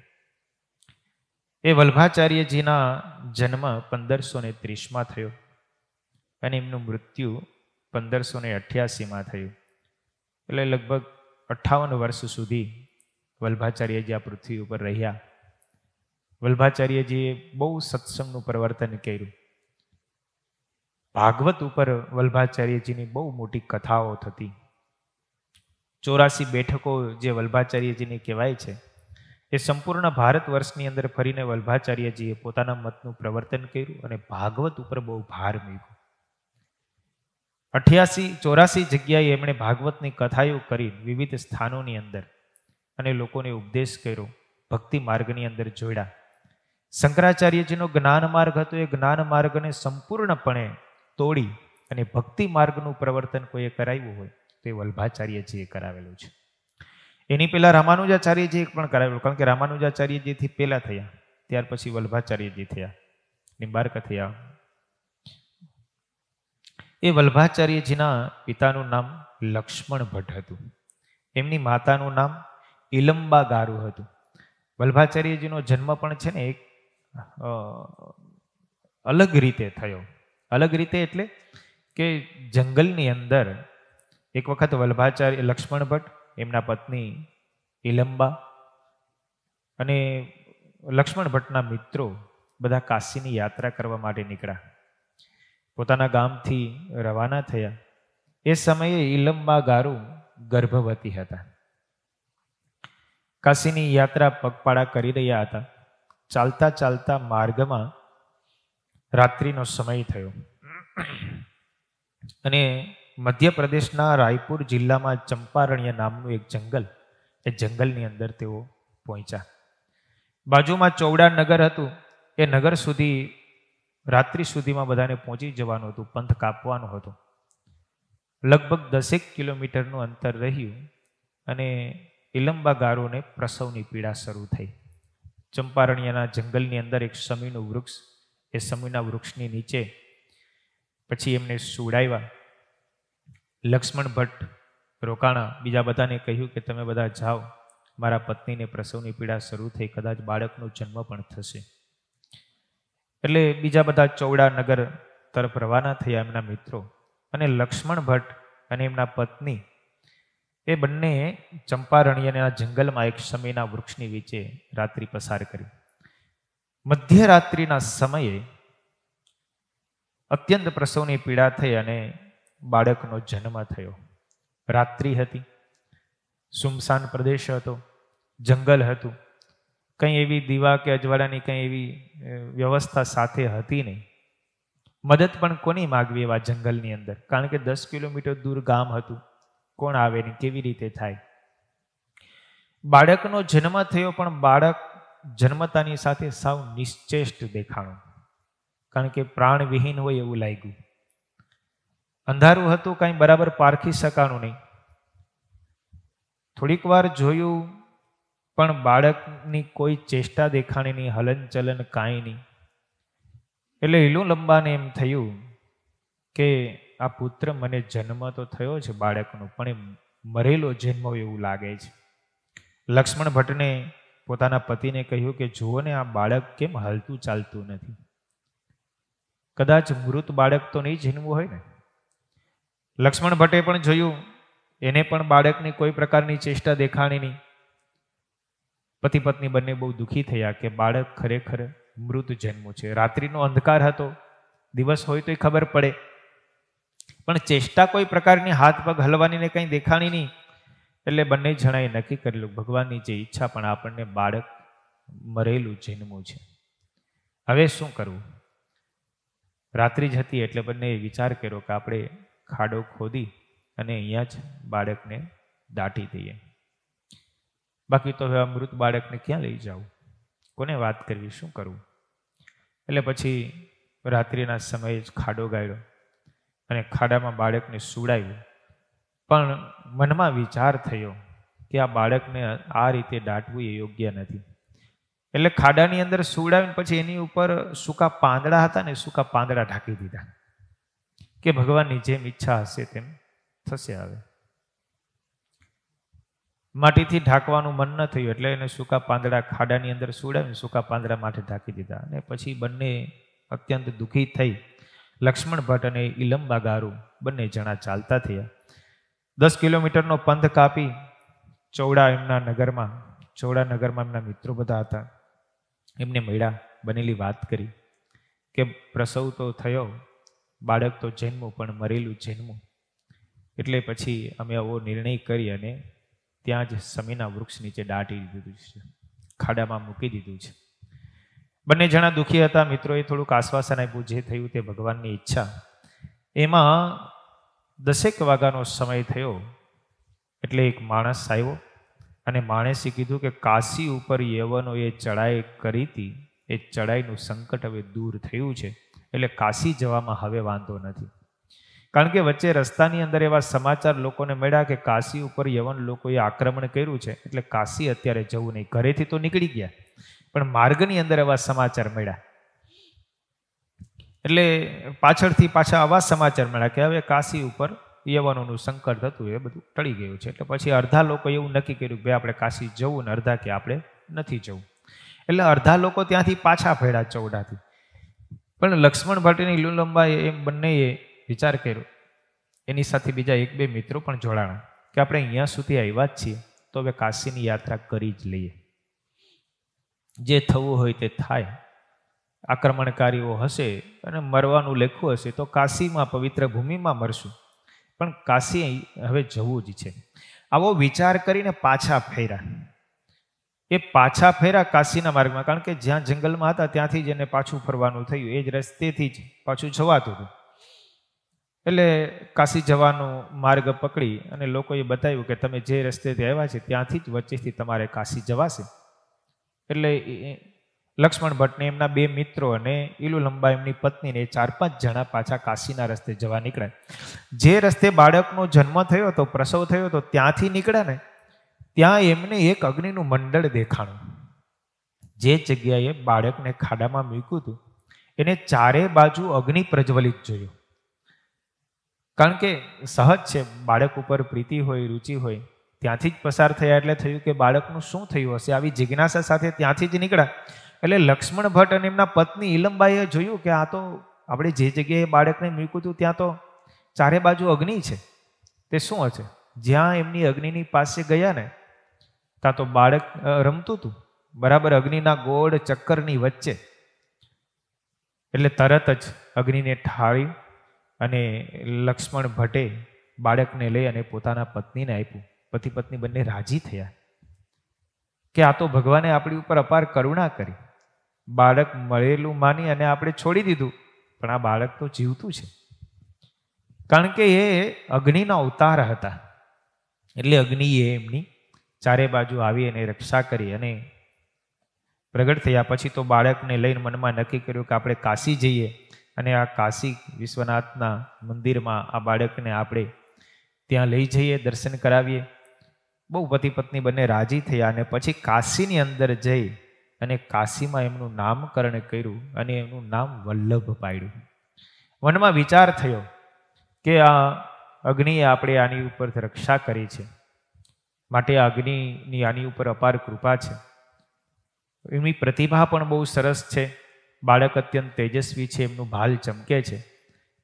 એ વલ્ભાચાર્યજીના જન્મ 1530માં થયો અને એમનું મૃત્યુ 1588માં થયું. એટલે લગભગ 58 વર્ષ સુધી વલ્ભાચાર્યજી આ પૃથ્વી ઉપર રહ્યા. વલ્ભાચાર્યજીએ બહુ સત્સંગનું પ્રવર્તન કર્યું. ભાગવત ઉપર વલ્ભાચાર્યજીની બહુ મોટી કથાઓ થતી. 84 બેઠકો જે વલ્ભાચાર્યજીની કહેવાય છે, એ સંપૂર્ણ ભારત વર્ષની અંદર ફરીને વલ્ભાચાર્યજીએ પોતાના મતનું પ્રવર્તન કર્યું અને ભાગવત ઉપર બહુ ભાર મૂક્યો. 84 જગ્યાએ એમણે ભાગવતની કથાઓ કરી વિવિધ સ્થાનોની અંદર, અને લોકોને ઉપદેશ કર્યો, ભક્તિ માર્ગની અંદર જોડ્યા. શંકરાચાર્યજીનો જ્ઞાન માર્ગ હતો, એ જ્ઞાન માર્ગને સંપૂર્ણપણે તોડી અને ભક્તિ માર્ગનું પ્રવર્તન કોઈએ કરાવ્યું હોય તે વલ્ભાચાર્યજીએ કરાવેલું છે. એની પહેલા રામાનુજાચાર્યજીએ પણ કરાવેલું, કારણ કે રામાનુજાચાર્યજીથી પહેલા થયા, ત્યાર પછી વલ્ભાચાર્યજી થયા, નિંબાર્ક થયા. એ વલ્ભાચાર્યજીના પિતાનું નામ લક્ષ્મણ ભટ્ટ હતું. એમની માતાનું નામ ઇલંબા ગારુ હતું. વલ્ભાચાર્યજીનો જન્મ પણ છે ને એક અલગ રીતે થયો. અલગ રીતે એટલે કે જંગલની અંદર એક વખત વલ્ભાચાર્ય લક્ષ્મણ ભટ્ટ, એમના પત્ની ઇલંબા અને લક્ષ્મણ ભટ્ટના મિત્રો બધા કાશીની યાત્રા કરવા માટે નીકળ્યા. પોતાના ગામથી રવાના થયા. એ સમયે ઇલંબા ગારુ ગર્ભવતી હતા. કાશીની યાત્રા પગપાળા કરી રહ્યા હતા. ચાલતા ચાલતા માર્ગમાં રાત્રિનો સમય થયો અને મધ્યપ્રદેશના રાયપુર જિલ્લામાં ચંપારણ્ય નામનું એક જંગલ, એ જંગલની અંદર તેઓ પહોંચ્યા. બાજુમાં ચૌડા નગર હતું. એ નગર સુધી રાત્રિ સુધીમાં બધાને પહોંચી જવાનું હતું, પંથ કાપવાનો હતો. લગભગ 10 કિલોમીટરનું અંતર રહ્યું અને ઇલંબા ગારુને પ્રસવની પીડા શરૂ થઈ. ચંપારણ્યના જંગલની અંદર એક સમીનું વૃક્ષ, એ સમીના વૃક્ષની નીચે પછી એમને સુવડાવ્યા. લક્ષ્મણ ભટ્ટ રોકાણા. બીજા બધાને કહ્યું કે તમે બધા જાઓ, મારા પત્નીને પ્રસવની પીડા શરૂ થઈ, કદાચ બાળકનો જન્મ પણ થશે. એટલે બીજા બધા ચૌડા નગર તરફ રવાના થયા એમના મિત્રો. અને લક્ષ્મણ ભટ્ટ અને એમના પત્ની એ બંને ચંપારણ્યના જંગલમાં એક સમીના વૃક્ષની નીચે રાત્રિ પસાર કરી. મધ્યરાત્રિના સમયે અત્યંત પ્રસવની પીડા થઈ અને બાળકનો જન્મ થયો. રાત્રિ હતી, સુમસાન પ્રદેશ હતો, જંગલ હતું, કંઈ એવી દીવા કે અજવાળાની કંઈ એવી વ્યવસ્થા સાથે હતી નહીં. મદદ પણ કોની માગવી એવા જંગલની અંદર, કારણ કે 10 કિલોમીટર દૂર ગામ હતું. કોણ આવે ને કેવી રીતે થાય? બાળકનો જન્મ થયો, પણ બાળક જન્મતાની સાથે સાવ નિશ્ચેષ્ટ દેખાણું, કારણ કે પ્રાણવિહીન હોય એવું લાગ્યું. અંધારું હતું, કાંઈ બરાબર પારખી શકાનું નહીં. થોડીક વાર જોયું પણ બાળકની કોઈ ચેષ્ટા દેખાણી નહીં, હલનચલન કાંઈ નહીં. એટલે ઇલંબાને એમ થયું કે આ પુત્ર મને જન્મ તો થયો છે બાળકનો, પણ એ મરેલો જન્મ એવું લાગે છે. લક્ષ્મણ ભટ્ટને પોતાના પતિને કહ્યું કે જુઓ ને, આ બાળક કેમ હલતું ચાલતું નથી? કદાચ મૃત બાળક તો નહીં જન્મવું હોય ને. લક્ષ્મણ ભટ્ટે પણ જોયું, એને પણ બાળકની કોઈ પ્રકારની ચેષ્ટા દેખાણી નહીં. પતિ પત્ની બંને બહુ દુઃખી થયા કે બાળક ખરેખર મૃત જન્મ છે. રાત્રિનો અંધકાર હતો, દિવસ હોય તોય ખબર પડે, પણ ચેષ્ટા કોઈ પ્રકારની હાથ પગ હલવાની ને કંઈ દેખાણી નહીં. એટલે બંને જણાએ નક્કી કરેલું, ભગવાનની જે ઈચ્છા, પણ આપણને બાળક મરેલું જન્મવું છે. હવે શું કરવું? રાત્રિ જ હતી એટલે બંને વિચાર કર્યો કે આપણે ખાડો ખોદી અને અહીંયા જ બાળકને દાટી દઈએ. બાકી તો હવે આ મૃત બાળકને ક્યાં લઈ જવું, કોને વાત કરવી, શું કરવું? એટલે પછી રાત્રિના સમયે જ ખાડો ગાળ્યો અને ખાડામાં બાળકને સુવડાવ્યું. પણ મનમાં વિચાર થયો કે આ બાળકને આ રીતે દાટવું એ યોગ્ય નથી. એટલે ખાડાની અંદર સુવડાવીને પછી એની ઉપર સૂકા પાંદડા હતા ને, સૂકા પાંદડા ઢાંકી દીધા કે ભગવાનની જેમ ઈચ્છા હશે તેમ થશે. હવે માટીથી ઢાંકવાનું મન ન થયું એટલે એને સૂકા પાંદડા ખાડાની અંદર સુવડાવીને સૂકા પાંદડા માથે ઢાંકી દીધા. અને પછી બંને અત્યંત દુઃખી થઈ લક્ષ્મણ ભટ્ટ અને ઇલંબા ગારુ બંને જણા ચાલતા થયા. 10 કિલોમીટરનો પંથ કાપી ચૌડા નગરમાં એમના મિત્રો બધા હતા. એમને મળ્યા, બનેલી વાત કરી કે પ્રસવ તો થયો, બાળક તો જન્મું, પણ મરેલું જન્મું. એટલે પછી અમે આવો નિર્ણય કરી અને ત્યાં જ સમીના વૃક્ષ નીચે દાટી દીધું છે, ખાડામાં મૂકી દીધું છે. બંને જણા દુઃખી હતા. મિત્રોએ થોડુંક આશ્વાસન આપ્યું, જે થયું તે ભગવાનની ઈચ્છા. એમાં 10 વાગ્યાનો સમય થયો એટલે એક માણસ આવ્યો અને માણસે કીધું કે કાશી ઉપર યવનોએ ચડાઈ કરી હતી એ ચડાઈનું સંકટ હવે દૂર થયું છે, એટલે કાશી જવામાં હવે વાંધો નથી. કારણ કે વચ્ચે રસ્તાની અંદર એવા સમાચાર લોકોને મળ્યા કે કાશી ઉપર યવન લોકોએ આક્રમણ કર્યું છે, એટલે કાશી અત્યારે જવું નહીં. ઘરેથી તો નીકળી ગયા, પણ માર્ગની અંદર એવા સમાચાર મળ્યા, એટલે પાછળથી પાછા આવા સમાચાર મળ્યા કે હવે કાશી ઉપર યવનોનું સંકટ હતું એ બધું ટળી ગયું છે. એટલે પછી અડધા લોકો એવું નક્કી કર્યું કે ભાઈ આપણે કાશી જવું, ને અડધા કે આપણે નથી જવું. એટલે અડધા લોકો ત્યાંથી પાછા ફર્યા ચોવડાથી. પણ લક્ષ્મણ ભટ્ટ અને ઇલુલંબાએ એમ બંનેએ વિચાર કર્યો. એની સાથે બીજા એક બે મિત્રો પણ જોડાણા કે આપણે અહીંયા સુધી આવ્યા જ છીએ તો હવે કાશીની યાત્રા કરી જ લઈએ. જે થવું હોય તે થાય. આક્રમણકારીઓ હશે અને મરવાનું લેખું હશે તો કાશીમાં પવિત્ર ભૂમિમાં મરશું, પણ કાશી હવે જવું જ છે. આવો વિચાર કરીને પાછા ફેર્યા. એ પાછા ફેર્યા કાશીના માર્ગમાં, કારણ કે જ્યાં જંગલમાં હતા ત્યાંથી જ એને પાછું ફરવાનું થયું, એ જ રસ્તેથી જ પાછું જવાતું હતું. એટલે કાશી જવાનો માર્ગ પકડી અને લોકોએ બતાવ્યું કે તમે જે રસ્તેથી આવ્યા છે ત્યાંથી જ વચ્ચેથી તમારે કાશી જવાશે. એટલે લક્ષ્મણ ભટ્ટને એમના બે મિત્રો અને ઇલુલંબા એમની પત્નીને 4-5 જણા પાછા કાશીના રસ્તે જવા નીકળ્યા. જે રસ્તે બાળકનો જન્મ થયો હતો, પ્રસવ થયો હતો, ત્યાંથી નીકળ્યા ને ત્યાં એમને એક અગ્નિનું મંડળ દેખાણું. જે જગ્યાએ બાળકને ખાડામાં મૂક્યું હતું એને ચારે બાજુ અગ્નિ પ્રજ્વલિત જોયું. કારણ કે સહજ છે, બાળક ઉપર પ્રીતિ હોય, રુચિ હોય, ત્યાંથી જ પસાર થયા એટલે થયું કે બાળકનું શું થયું હશે, આવી જિજ્ઞાસા સાથે ત્યાંથી જ નીકળ્યા. એટલે લક્ષ્મણ ભટ્ટ અને એમના પત્ની ઇલંબાઈએ જોયું કે આ તો આપણે જે જગ્યાએ બાળકને મૂક્યું હતું ત્યાં તો ચારે બાજુ અગ્નિ છે, તે શું હશે? જ્યાં એમની અગ્નિની પાસે ગયા ને ત્યાં તો બાળક રમતું હતું બરાબર અગ્નિના ગોળ ચક્કરની વચ્ચે. એટલે તરત જ અગ્નિને ઠાળી અને લક્ષ્મણ ભટ્ટે બાળકને લઈ અને પોતાના પત્નીને આપ્યું. પતિ પત્ની બંને રાજી થયા કે આ તો ભગવાને આપણી ઉપર અપાર કરુણા કરી. બાળક મળેલું માની અને આપણે છોડી દીધું, પણ આ બાળક તો જીવતું છે. કારણ કે એ અગ્નિના અવતાર હતા. એટલે અગ્નિએ એમની ચારે બાજુ આવી અને રક્ષા કરી અને પ્રગટ થયા. પછી તો બાળકને લઈને મનમાં નક્કી કર્યું કે આપણે કાશી જઈએ અને આ કાશી વિશ્વનાથના મંદિરમાં આ બાળકને આપણે ત્યાં લઈ જઈએ, દર્શન કરાવીએ. બહુ પતિ પત્ની બંને રાજી થયા અને પછી કાશીની અંદર જઈ અને કાશીમાં એમનું નામકરણ કર્યું અને એમનું નામ વલ્લભ પાડ્યું. મનમાં વિચાર થયો કે આ અગ્નિએ આપણે આની ઉપર રક્ષા કરી છે, માટે આ અગ્નિની આની ઉપર અપાર કૃપા છે. એમની પ્રતિભા પણ બહુ સરસ છે, બાળક અત્યંત તેજસ્વી છે, એમનું ભાલ ચમકે છે,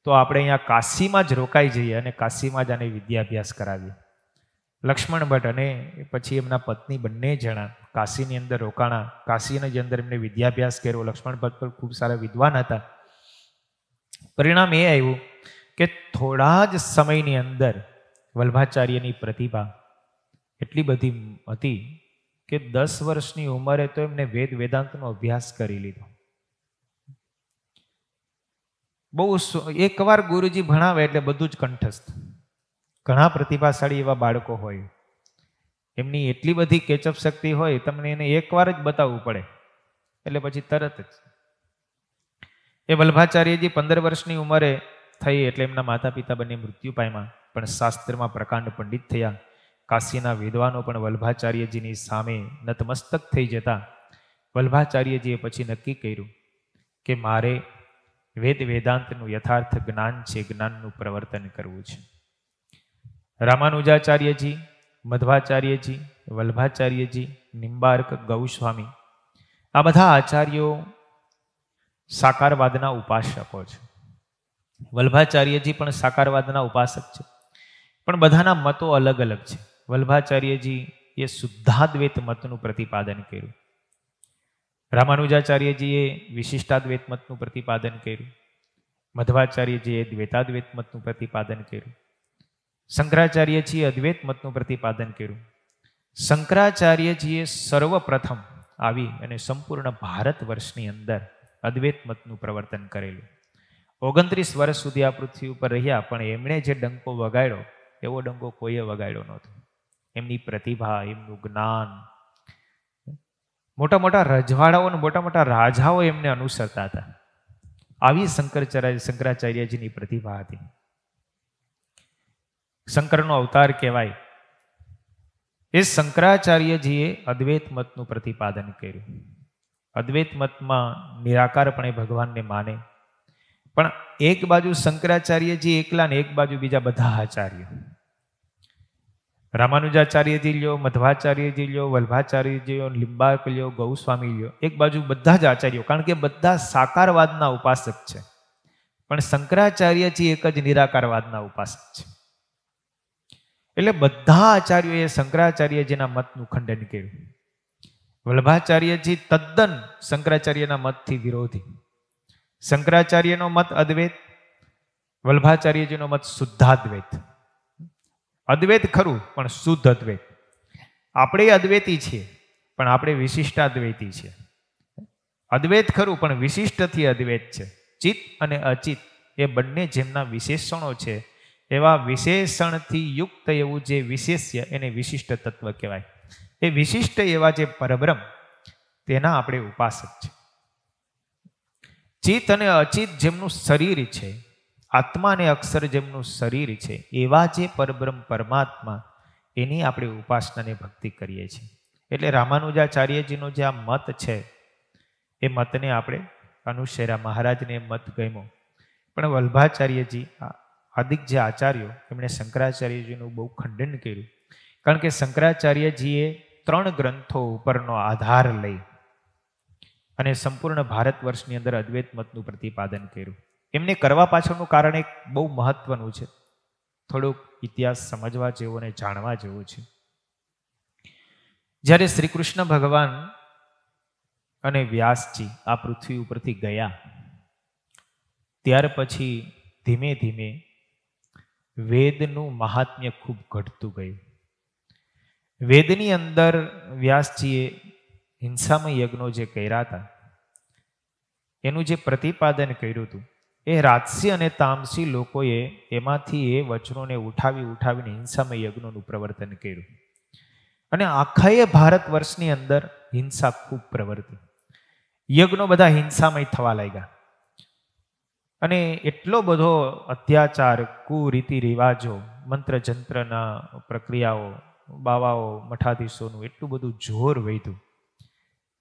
તો આપણે અહીંયા કાશીમાં જ રોકાઈ જઈએ અને કાશીમાં જ આને વિદ્યાભ્યાસ કરાવીએ. લક્ષ્મણ ભટ્ટ અને પછી એમના પત્ની બંને જણા કાશીની અંદર રોકાણા. કાશીની જ અંદર એમને વિદ્યાભ્યાસ કર્યો. લક્ષ્મણ ભટ્ટ પણ ખૂબ સારા વિદ્વાન હતા. પરિણામ એ આવ્યું કે થોડા જ સમયની અંદર વલ્ભાચાર્યની પ્રતિભા એટલી બધી હતી કે 10 વર્ષની ઉંમરે તો એમને વેદ વેદાંતનો અભ્યાસ કરી લીધો. બહુ એકવાર ગુરુજી ભણાવે એટલે બધું જ કંઠસ્થ. ઘણા પ્રતિભાશાળી એવા બાળકો હોય, એમની એટલી બધી કેચઅપ શક્તિ હોય, તમને એને એકવાર જ બતાવવું પડે એટલે પછી તરત જ. એ વલ્ભાચાર્યજી 15 વર્ષની ઉંમરે થઈ એટલે એમના માતા પિતા બંને મૃત્યુ પામ્યા, પણ શાસ્ત્રમાં પ્રકાંડ પંડિત થયા. કાશીના વિદ્વાનો પણ વલ્ભાચાર્યજીની સામે નતમસ્તક થઈ જતા વલ્ભાચાર્યજીએ પછી નક્કી કર્યું કે મારે વેદ વેદાંતનું યથાર્થ જ્ઞાન છે, જ્ઞાનનું પ્રવર્તન કરવું છે. રામાનુજાચાર્યજી, મધ્વાચાર્યજી, વલ્ભાચાર્યજી, નિંબાર્ક, ગૌસ્વામી આ બધા આચાર્યો સાકારવાદના ઉપાસકો છે. વલ્ભાચાર્યજી પણ સાકારવાદના ઉપાસક છે, પણ બધાના મતો અલગ અલગ છે. વલ્ભાચાર્યજી એ શુદ્ધાદ્વૈત મતનું પ્રતિપાદન કર્યું. રામાનુજાચાર્યજીએ વિશિષ્ટાદ્વૈત મતનું પ્રતિપાદન કર્યું. મધ્વાચાર્યજીએ દ્વૈતાદ્વૈત મતનું પ્રતિપાદન કર્યું. શંકરાચાર્યજીએ અદ્વૈત મતનું પ્રતિપાદન કર્યું. શંકરાચાર્યજીએ સર્વપ્રથમ આવી અને સંપૂર્ણ ભારત વર્ષની અંદર અદ્વૈત મતનું પ્રવર્તન કરેલું. 29 વર્ષ સુધી આ પૃથ્વી ઉપર રહ્યા, પણ એમણે જે ડંકો વગાડ્યો એવો ડંકો કોઈએ વગાડ્યો નહોતો. એમની પ્રતિભા, એમનું જ્ઞાન, મોટા મોટા રજવાડાઓ અને મોટા મોટા રાજાઓ એમને અનુસરતા હતા. આવી શંકરાચાર્યજીની પ્રતિભા હતી. શંકરનો અવતાર કહેવાય. એ શંકરાચાર્યજીએ અદ્વૈત મતનું પ્રતિપાદન કર્યું. અદ્વૈત મતમાં નિરાકારપણે ભગવાનને માને, પણ એક બાજુ શંકરાચાર્યજી એકલા ને એક બાજુ બીજા બધા આચાર્યો, રામાનુજાચાર્યજી લ્યો, મધ્વાચાર્યજી લ્યો, વલ્ભાચાર્યજી લ્યો, લિંબાયક લ્યો, ગૌસ્વામી લ્યો, એક બાજુ બધા જ આચાર્યો, કારણ કે બધા સાકારવાદના ઉપાસક છે. પણ શંકરાચાર્યજી એક જ નિરાકારવાદના ઉપાસક છે. એટલે બધા આચાર્યોએ શંકરાચાર્યજીના મતનું ખંડન કર્યું. વલ્ભાચાર્યજી તદ્દન શંકરાચાર્યના મતથી વિરોધી. શંકરાચાર્યનો મત અદ્વૈત, વલ્ભાચાર્યજીનો મત શુદ્ધાદ્વૈત. અદ્વૈત ખરું પણ શુદ્ધ અદ્વૈત. આપણે અદ્વૈતી છીએ પણ આપણે વિશિષ્ટાદ્વૈતી છીએ. અદ્વૈત ખરું પણ વિશિષ્ટથી અદ્વૈત છે. ચિત્ત અને અચિત એ બંને જેમના વિશેષણો છે, એવા વિશેષણથી યુક્ત એવું જે વિશેષ્ય એને વિશિષ્ટ તત્વ કહેવાય. એ વિશિષ્ટ એવા જે પરબ્રહ્મ તેના આપણે ઉપાસક છે. ચિત્ત અને અચિત જેમનું શરીર છે, આત્મા અને અક્ષર જેમનું શરીર છે, એવા જે પરબ્રહ્મ પરમાત્મા એની આપણે ઉપાસનાને ભક્તિ કરીએ છીએ. એટલે રામાનુજાચાર્યજીનો જે આ મત છે એ મતને આપણે અનુસર્યા. મહારાજને મત ગમ્યો, પણ વલ્ભાચાર્યજી આદિક જે આચાર્યો એમણે શંકરાચાર્યજીનું બહુ ખંડન કર્યું. કારણ કે શંકરાચાર્યજીએ 3 ગ્રંથો ઉપરનો આધાર લઈ અને સંપૂર્ણ ભારત વર્ષની અંદર અદ્વૈત મતનું પ્રતિપાદન કર્યું. એમને કરવા પાછળનું કારણ એક બહુ મહત્વનું છે. થોડુંક ઇતિહાસ સમજવા જેવો અને જાણવા જેવો છે. જ્યારે શ્રી કૃષ્ણ ભગવાન અને વ્યાસજી આ પૃથ્વી ઉપરથી ગયા, ત્યાર પછી ધીમે ધીમે વેદનું મહાત્મ્ય ખૂબ ઘટતું ગયું. વેદની અંદર વ્યાસજીએ હિંસામય યજ્ઞો જે કર્યા હતા એનું જે પ્રતિપાદન કર્યું હતું, એ રાજસી અને તામસી લોકોએ એમાંથી એ વચનોને ઉઠાવીને હિંસામય યજ્ઞોનું પ્રવર્તન કર્યું. અને આખા ભારત વર્ષની અંદર હિંસા ખૂબ પ્રવર્તી. યજ્ઞો બધા હિંસામય થવા લાગ્યા. અને એટલો બધો અત્યાચાર, કુરીતિ રિવાજો, મંત્ર જંત્રના પ્રક્રિયાઓ, બાવાઓ, મઠાધીશોનું એટલું બધું જોર વધ્યું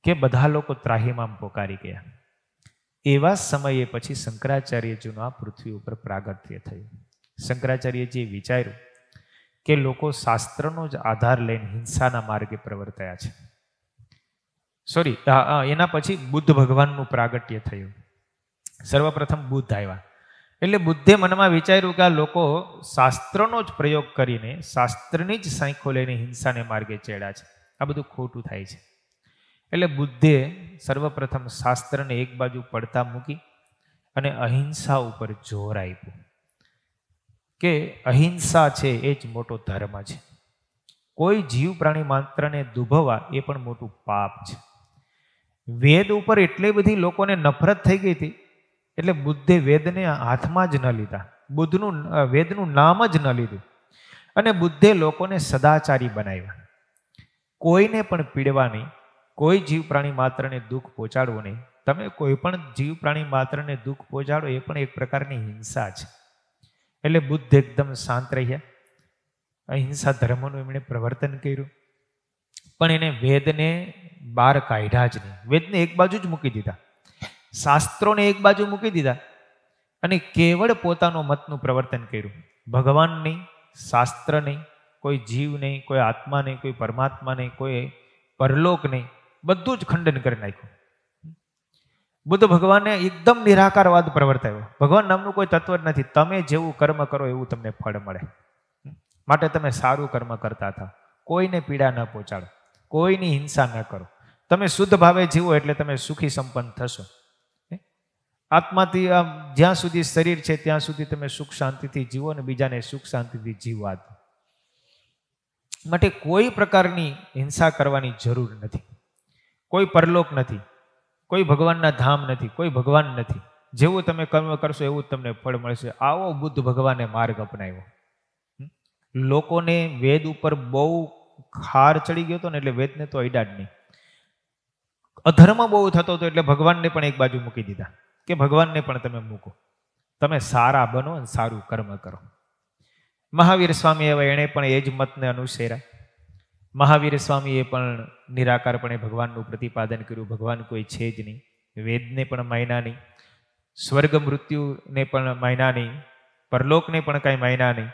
કે બધા લોકો ત્રાહિમામ પોકારી ગયા. એવા સમયે પછી શંકરાચાર્યજીનું આ પૃથ્વી ઉપર પ્રાગટ્ય થયું. શંકરાચાર્યજીએ વિચાર્યું કે લોકો શાસ્ત્રનો જ આધાર લઈને હિંસાના માર્ગે પ્રવર્ત્યા છે. એના પછી બુદ્ધ ભગવાનનું પ્રાગટ્ય થયું. સર્વપ્રથમ બુદ્ધ આવ્યા. એટલે બુદ્ધે મનમાં વિચાર્યું કે આ લોકો શાસ્ત્રનો જ પ્રયોગ કરીને, શાસ્ત્રની જ સાંખો લઈને હિંસાને માર્ગે ચડ્યા છે. આ બધું ખોટું થાય છે. એટલે બુદ્ધે સર્વપ્રથમ શાસ્ત્રને એક બાજુ પડતા મૂકી અને અહિંસા ઉપર જોર આપ્યું કે અહિંસા છે એ જ મોટો ધર્મ છે. કોઈ જીવ પ્રાણી માત્રને દુભવવા એ પણ મોટું પાપ છે. વેદ ઉપર એટલી બધી લોકોને નફરત થઈ ગઈ હતી એટલે બુદ્ધે વેદને હાથમાં જ ન લીધા, વેદનું નામ જ ન લીધું. અને બુદ્ધે લોકોને સદાચારી બનાવ્યા. કોઈને પણ પીડવા નહીં, કોઈ જીવ પ્રાણી માત્રને દુઃખ પહોંચાડવું નહીં. તમે કોઈ પણ જીવ પ્રાણી માત્રને દુઃખ પહોંચાડો એ પણ એક પ્રકારની હિંસા છે. એટલે બુદ્ધ એકદમ શાંત રહ્યા. અહિંસા ધર્મનું એમણે પ્રવર્તન કર્યું. પણ એને વેદને બહાર કાઢ્યા જ નહીં. વેદને એક બાજુ જ મૂકી દીધા, શાસ્ત્રોને એક બાજુ મૂકી દીધા અને કેવળ પોતાનો મતનું પ્રવર્તન કર્યું. ભગવાન નહીં, શાસ્ત્ર નહીં, કોઈ જીવ નહીં, કોઈ આત્મા નહીં, કોઈ પરમાત્મા નહીં, કોઈ પરલોક નહીં, બધું જ ખંડન કરી નાખ્યું. બુદ્ધ ભગવાને એકદમ નિરાકારવાદ પ્રવર્તાવ્યો. ભગવાન નામનું કોઈ તત્વ જ નથી. તમે જેવું કર્મ કરો એવું તમને ફળ મળે. માટે તમે સારું કર્મ કરતા હતા. કોઈને પીડા ન પહોંચાડો, કોઈની હિંસા ન કરો. તમે શુદ્ધ ભાવે જીવો એટલે તમે સુખી સંપન્ન થશો. આત્માથી જ્યાં સુધી શરીર છે ત્યાં સુધી તમે સુખ શાંતિથી જીવો અને બીજાને સુખ શાંતિથી જીવવા દો. માટે કોઈ પ્રકારની હિંસા કરવાની જરૂર નથી. કોઈ પરલોક નથી, કોઈ ભગવાનના ધામ નથી, કોઈ ભગવાન નથી. જેવું તમે કર્મ કરશો એવું જ તમને ફળ મળશે. આવો બુદ્ધ ભગવાને માર્ગ અપનાવ્યો. લોકોને વેદ ઉપર બહુ ખાર ચડી ગયો હતો ને, એટલે વેદને તો અડ્યા જ નહીં. અધર્મ બહુ થતો હતો એટલે ભગવાનને પણ એક બાજુ મૂકી દીધા કે ભગવાનને પણ તમે મૂકો, તમે સારા બનો અને સારું કર્મ કરો. મહાવીર સ્વામી હવે એણે પણ એ જ મતને અનુસર્યા. મહાવીર સ્વામીએ પણ નિરાકારપણે ભગવાનનું પ્રતિપાદન કર્યું. ભગવાન કોઈ છે જ નહીં, વેદને પણ માયના નહીં, સ્વર્ગ મૃત્યુને પણ માયના નહીં, પરલોકને પણ કાંઈ માયના નહીં.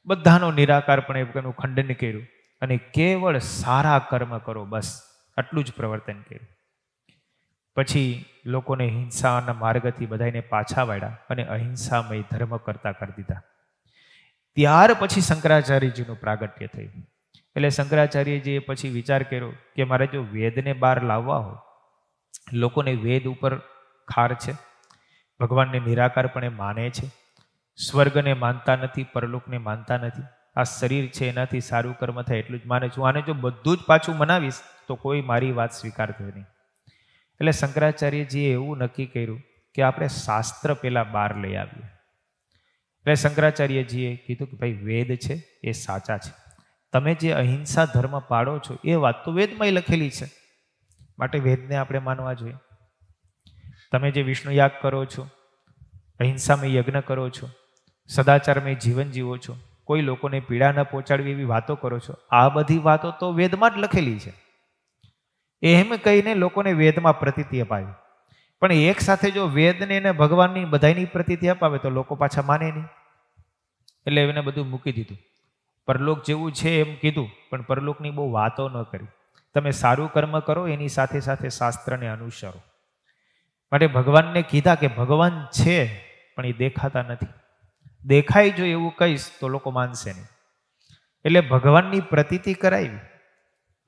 બધાનો નિરાકારપણે એનું ખંડન કર્યું અને કેવળ સારા કર્મ કરો, બસ આટલું જ પ્રવર્તન કર્યું. પછી લોકોને હિંસાના માર્ગથી બધાને પાછા વાળ્યા અને અહિંસામય ધર્મ કરતા કરી દીધા. ત્યાર પછી શંકરાચાર્યજીનું પ્રાગટ્ય થયું. એટલે શંકરાચાર્યજીએ પછી વિચાર કર્યો કે મારે જો વેદને બહાર લાવવા હોય, લોકોને વેદ ઉપર ખાર છે, ભગવાનને નિરાકારપણે માને છે, સ્વર્ગને માનતા નથી, પરલોકને માનતા નથી, આ શરીર છે એનાથી સારું કર્મ થાય એટલું જ માને છું, આને જો બધું જ પાછું મનાવીશ તો કોઈ મારી વાત સ્વીકારશે નહીં. એટલે શંકરાચાર્યજીએ એવું નક્કી કર્યું કે આપણે શાસ્ત્ર પહેલાં બહાર લઈ આવીએ. એટલે શંકરાચાર્યજીએ કીધું કે ભાઈ વેદ છે એ સાચા છે, તમે જે અહિંસા ધર્મ પાડો છો એ વાત તો વેદમાં લખેલી છે, માટે વેદને આપણે માનવા જોઈએ. તમે જે વિષ્ણુ યાગ કરો છો, અહિંસામય યજ્ઞ કરો છો, સદાચારમય જીવન જીવો છો, કોઈ લોકોને પીડા ન પહોંચાડવી એવી વાતો કરો છો, આ બધી વાતો તો વેદમાં જ લખેલી છે. એમ કહીને લોકોને વેદમાં પ્રતીતિ અપાવી. પણ એક સાથે જો વેદને ને ભગવાનની બધાની પ્રતીતિ અપાવે તો લોકો પાછા માને નહીં. એટલે એને બધું મૂકી દીધું. પરલોક જેવું છે એમ કીધું, પણ પરલોકની બહુ વાતો ન કરી. તમે સારું કર્મ કરો, એની સાથે સાથે શાસ્ત્રને અનુસરો. માટે ભગવાનને કીધા કે ભગવાન છે પણ એ દેખાતા નથી, દેખાય જો એવું કહીશ તો લોકો માનશે નહીં. એટલે ભગવાનની પ્રતીતિ કરાવી,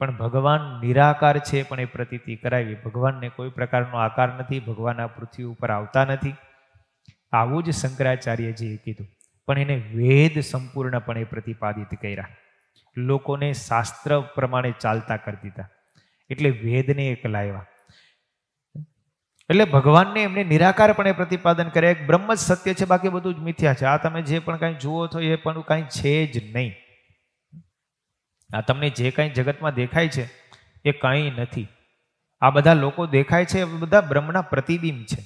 પણ ભગવાન નિરાકાર છે પણ એ પ્રતીતિ કરાવી. ભગવાનને કોઈ પ્રકારનો આકાર નથી, ભગવાન આ પૃથ્વી ઉપર આવતા નથી, આવું જ શંકરાચાર્યજીએ કીધું. પણ એને વેદ સંપૂર્ણપણે પ્રતિપાદિત કર્યા, લોકોને શાસ્ત્ર પ્રમાણે ચાલતા કરી દીધા. એટલે વેદને એક લાવ્યા. એટલે ભગવાનને એમને નિરાકારપણે પ્રતિપાદન કરે, એક બ્રહ્મ જ સત્ય છે, બાકી બધું જ મિથ્યા છે. આ તમે જે પણ કાંઈ જુઓ છો એ પણ કાંઈ છે જ નહીં. આ તમને જે કાંઈ જગતમાં દેખાય છે એ કાંઈ નથી. આ બધા લોકો દેખાય છે એ બધા બ્રહ્મના પ્રતિબિંબ છે.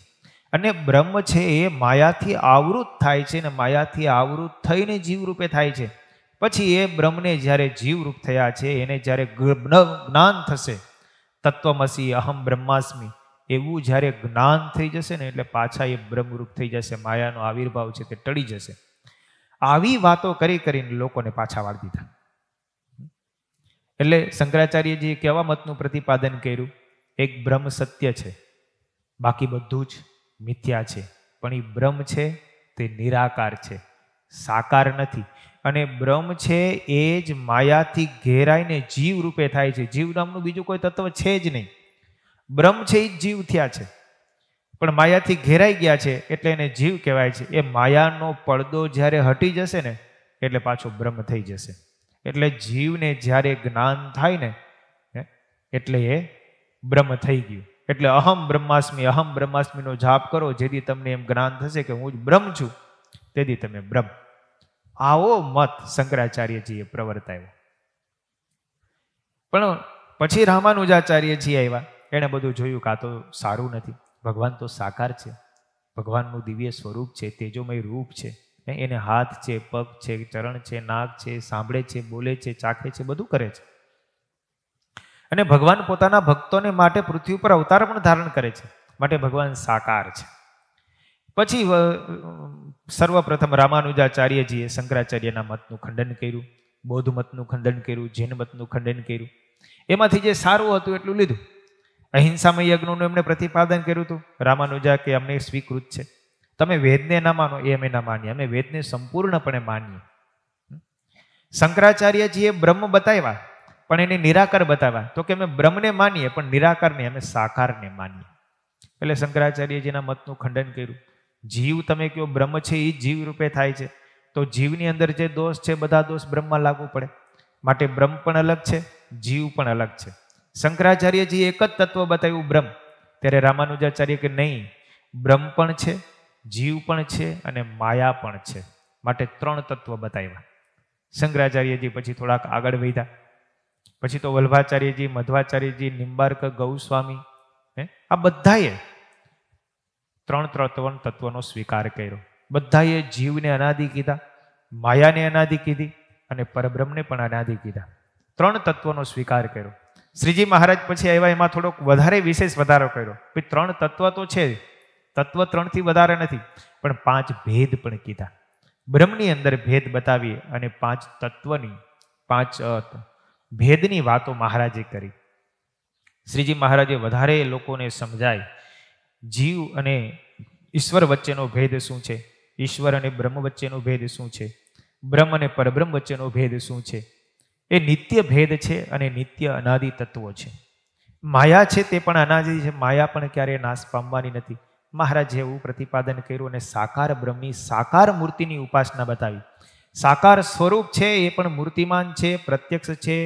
અને બ્રહ્મ છે એ માયાથી આવૃત થાય છે, ને માયાથી આવૃત થઈને જીવરૂપે થાય છે. પછી એ બ્રહ્મને જ્યારે જીવરૂપ થયા છે, એને જ્યારે જ્ઞાન થશે, તત્વમસી અહમ બ્રહ્માસ્મિ એવું જ્યારે જ્ઞાન થઈ જશે ને, એટલે પાછા એ બ્રહ્મરૂપ થઈ જશે, માયાનો આવિર્ભાવ છે તે ટળી જશે. આવી વાતો કરી કરીને લોકોને પાછા વાળી દીધા. એટલે શંકરાચાર્યજીએ કેવા મતનું પ્રતિપાદન કર્યું? એક બ્રહ્મ સત્ય છે, બાકી બધું જ મિથ્યા છે. પણ એ બ્રહ્મ છે તે નિરાકાર છે, સાકાર નથી. અને બ્રહ્મ છે એ જ માયાથી ઘેરાઈને જીવ રૂપે થાય છે. જીવ નામનું બીજું કોઈ તત્વ છે જ નહીં. બ્રહ્મ છે એ જ જીવ થયા છે, પણ માયાથી ઘેરાઈ ગયા છે એટલે એને જીવ કહેવાય છે. એ માયાનો પડદો જ્યારે હટી જશે ને એટલે પાછો બ્રહ્મ થઈ જશે. એટલે જીવને જ્યારે જ્ઞાન થાય ને એટલે એ બ્રહ્મ થઈ ગયું. એટલે અહમ બ્રહ્માસ્મિનો જાપ કરો, જેથી તમને એમ જ્ઞાન થશે કે હું જ બ્રહ્મ છું, તેથી તમે બ્રહ્મ. આવો મત શંકરાચાર્યજીએ પ્રવર્તાયો. પણ પછી રામાનુજાચાર્યજી આવ્યા, એણે બધું જોયું કે આ તો સારું નથી. ભગવાન તો સાકાર છે, ભગવાનનું દિવ્ય સ્વરૂપ છે, તેજોમય રૂપ છે, એને હાથ છે, પગ છે, ચરણ છે, નાક છે, સાંભળે છે, બોલે છે, ચાખે છે, બધું કરે છે. અને ભગવાન પોતાના ભક્તોને માટે પૃથ્વી ઉપર અવતાર પણ ધારણ કરે છે, માટે ભગવાન સાકાર છે. પછી સર્વપ્રથમ રામાનુજાચાર્યજીએ શંકરાચાર્યના મતનું ખંડન કર્યું, બૌદ્ધ મતનું ખંડન કર્યું, જૈન મતનું ખંડન કર્યું. એમાંથી જે સારું હતું એટલું લીધું. અહિંસામય યજ્ઞનું એમણે પ્રતિપાદન કર્યું હતું. રામાનુજા કે અમને સ્વીકૃત છે, તમે વેદને ના માનો એ અમે ના માનીએ, અમે વેદને સંપૂર્ણપણે માનીએ. શંકરાચાર્યજીએ બ્રહ્મ બતાવ્યા પણ એને નિરાકાર બતાવ્યા, તો કે અમે બ્રહ્મને માનીએ પણ નિરાકારને, અમે સાકારને માનીએ. એટલે શંકરાચાર્યજીના મતનું ખંડન કર્યું. જીવ તમે કહો બ્રહ્મ છે એ જીવ રૂપે થાય છે, તો જીવની અંદર જે દોષ છે બધા દોષ બ્રહ્મમાં લાગુ પડે, માટે બ્રહ્મ પણ અલગ છે, જીવ પણ અલગ છે. શંકરાચાર્યજીએ એક જ તત્વ બતાવ્યું બ્રહ્મ, ત્યારે રામાનુજાચાર્ય કે નહીં, બ્રહ્મ પણ છે, જીવ પણ છે અને માયા પણ છે, માટે ત્રણ તત્વ બતાવ્યા. શંકરાચાર્યજી પછી થોડાક આગળ વધ્યા. પછી તો વલ્ભાચાર્યજી, મધ્વાચાર્યજી, નિંબાર્ક, ગૌસ્વામી આ બધાએ ત્રણ તત્વનો સ્વીકાર કર્યો. બધાએ જીવને અનાદિ કીધા, માયાને અનાદિ કીધી અને પરબ્રહ્મને પણ અનાદિ કીધા. ત્રણ તત્વનો સ્વીકાર કર્યો. શ્રીજી મહારાજ પછી આવ્યા, એમાં થોડોક વધારે વિશેષ વધારો કર્યો. ભાઈ ત્રણ તત્વ તો છે, તત્વ ત્રણથી વધારે નથી, પણ પાંચ ભેદ પણ કીધા. બ્રહ્મની અંદર ભેદ બતાવી અને પાંચ તત્વની, પાંચ ભેદની વાતો મહારાજે કરી. શ્રીજી મહારાજે વધારે લોકોને સમજાય જીવ અને ઈશ્વર વચ્ચેનો ભેદ શું છે, ઈશ્વર અને બ્રહ્મ વચ્ચેનો ભેદ શું છે, બ્રહ્મ અને પરબ્રહ્મ વચ્ચેનો ભેદ શું છે. એ નિત્ય ભેદ છે અને નિત્ય અનાદિ તત્વો છે. માયા છે તે પણ અનાદિ છે, માયા પણ ક્યારેય નાશ પામવાની નથી. મહારાજે એવું પ્રતિપાદન કર્યું અને સાકાર બ્રહ્મની સાકાર મૂર્તિની ઉપાસના બતાવી. સાકાર સ્વરૂપ છે એ પણ મૂર્તિમાન છે, પ્રત્યક્ષ છે,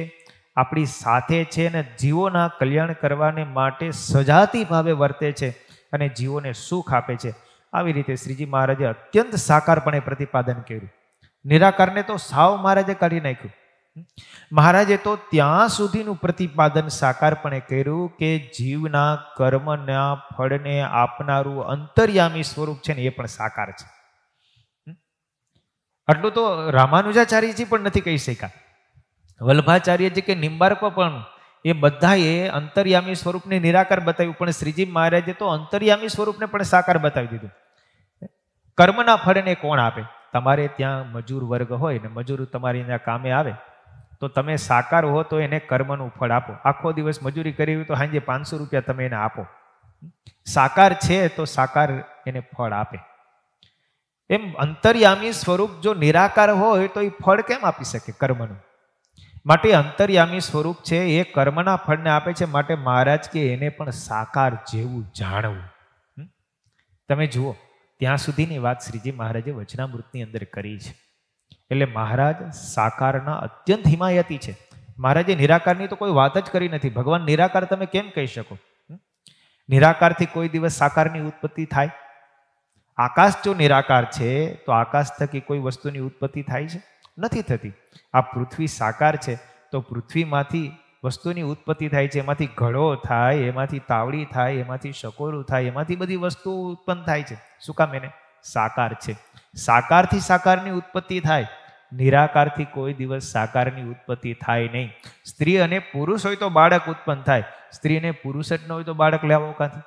આપણી સાથે છે અને જીવોના કલ્યાણ કરવાને માટે સજાતી ભાવે વર્તે છે અને જીવોને સુખ આપે છે. આવી રીતે શ્રીજી મહારાજે અત્યંત સાકારપણે પ્રતિપાદન કર્યું. નિરાકારને તો સાવ મહારાજે કાઢી નાખ્યું. મહારાજે તો ત્યાં સુધીનું પ્રતિપાદન સાકારપણે કર્યું કે જીવના કર્મના ફળને આપનારું અંતર્યામી સ્વરૂપ છે ને એ પણ સાકાર છે. આટલું તો રામાનુજાચાર્યજી પણ નથી કહી શક્યા. વલ્ભાચાર્યજી કે નિંબાર્ક પણ એ બધાએ અંતર્યામી સ્વરૂપને નિરાકાર બતાવ્યું, પણ શ્રીજી મહારાજે તો અંતર્યામી સ્વરૂપને પણ સાકાર બતાવી દીધું. કર્મના ફળને કોણ આપે? તમારે ત્યાં મજૂર વર્ગ હોય ને મજૂર તમારી ત્યાં કામે આવે તો તમે સાકાર હો તો એને કર્મનું ફળ આપો. આખો દિવસ મજૂરી કરી હોય તો સાંજે 500 રૂપિયા તમે એને આપો. સાકાર છે તો સાકાર એને ફળ આપે. એમ અંતર્યામી સ્વરૂપ જો નિરાકાર હોય તો એ ફળ કેમ આપી શકે કર્મનું? માટે અંતર્યામી સ્વરૂપ છે એ કર્મના ફળને આપે છે. માટે મહારાજ કે એને પણ સાકાર જેવું જાણવું. તમે જુઓ, ત્યાં સુધીની વાત શ્રીજી મહારાજે વચનામૃતની અંદર કરી છે. એટલે મહારાજ સાકારના અત્યંત હિમાયતી છે. મહારાજે નિરાકારની તો કોઈ વાત જ કરી નથી. ભગવાન નિરાકાર તમે કેમ કહી શકો? નિરાકારથી કોઈ દિવસ સાકારની ઉત્પત્તિ થાય? આકાશ જો નિરાકાર છે તો આકાશ થકી કોઈ વસ્તુની ઉત્પત્તિ થાય છે? નથી થતી. આ પૃથ્વી સાકાર છે તો પૃથ્વીમાંથી વસ્તુની ઉત્પત્તિ થાય છે. એમાંથી ઘડો થાય, એમાંથી તાવડી થાય, એમાંથી શકોરું થાય, એમાંથી બધી વસ્તુઓ ઉત્પન્ન થાય છે. શું કામ? એને સાકાર છે. સાકારથી સાકારની ઉત્પત્તિ થાય, નિરાકારથી કોઈ દિવસ સાકારની ઉત્પત્તિ થાય નહીં. સ્ત્રી અને પુરુષ હોય તો બાળક ઉત્પન્ન થાય, સ્ત્રી અને પુરુષ જ ન હોય તો બાળક લેવો ક્યાંથી?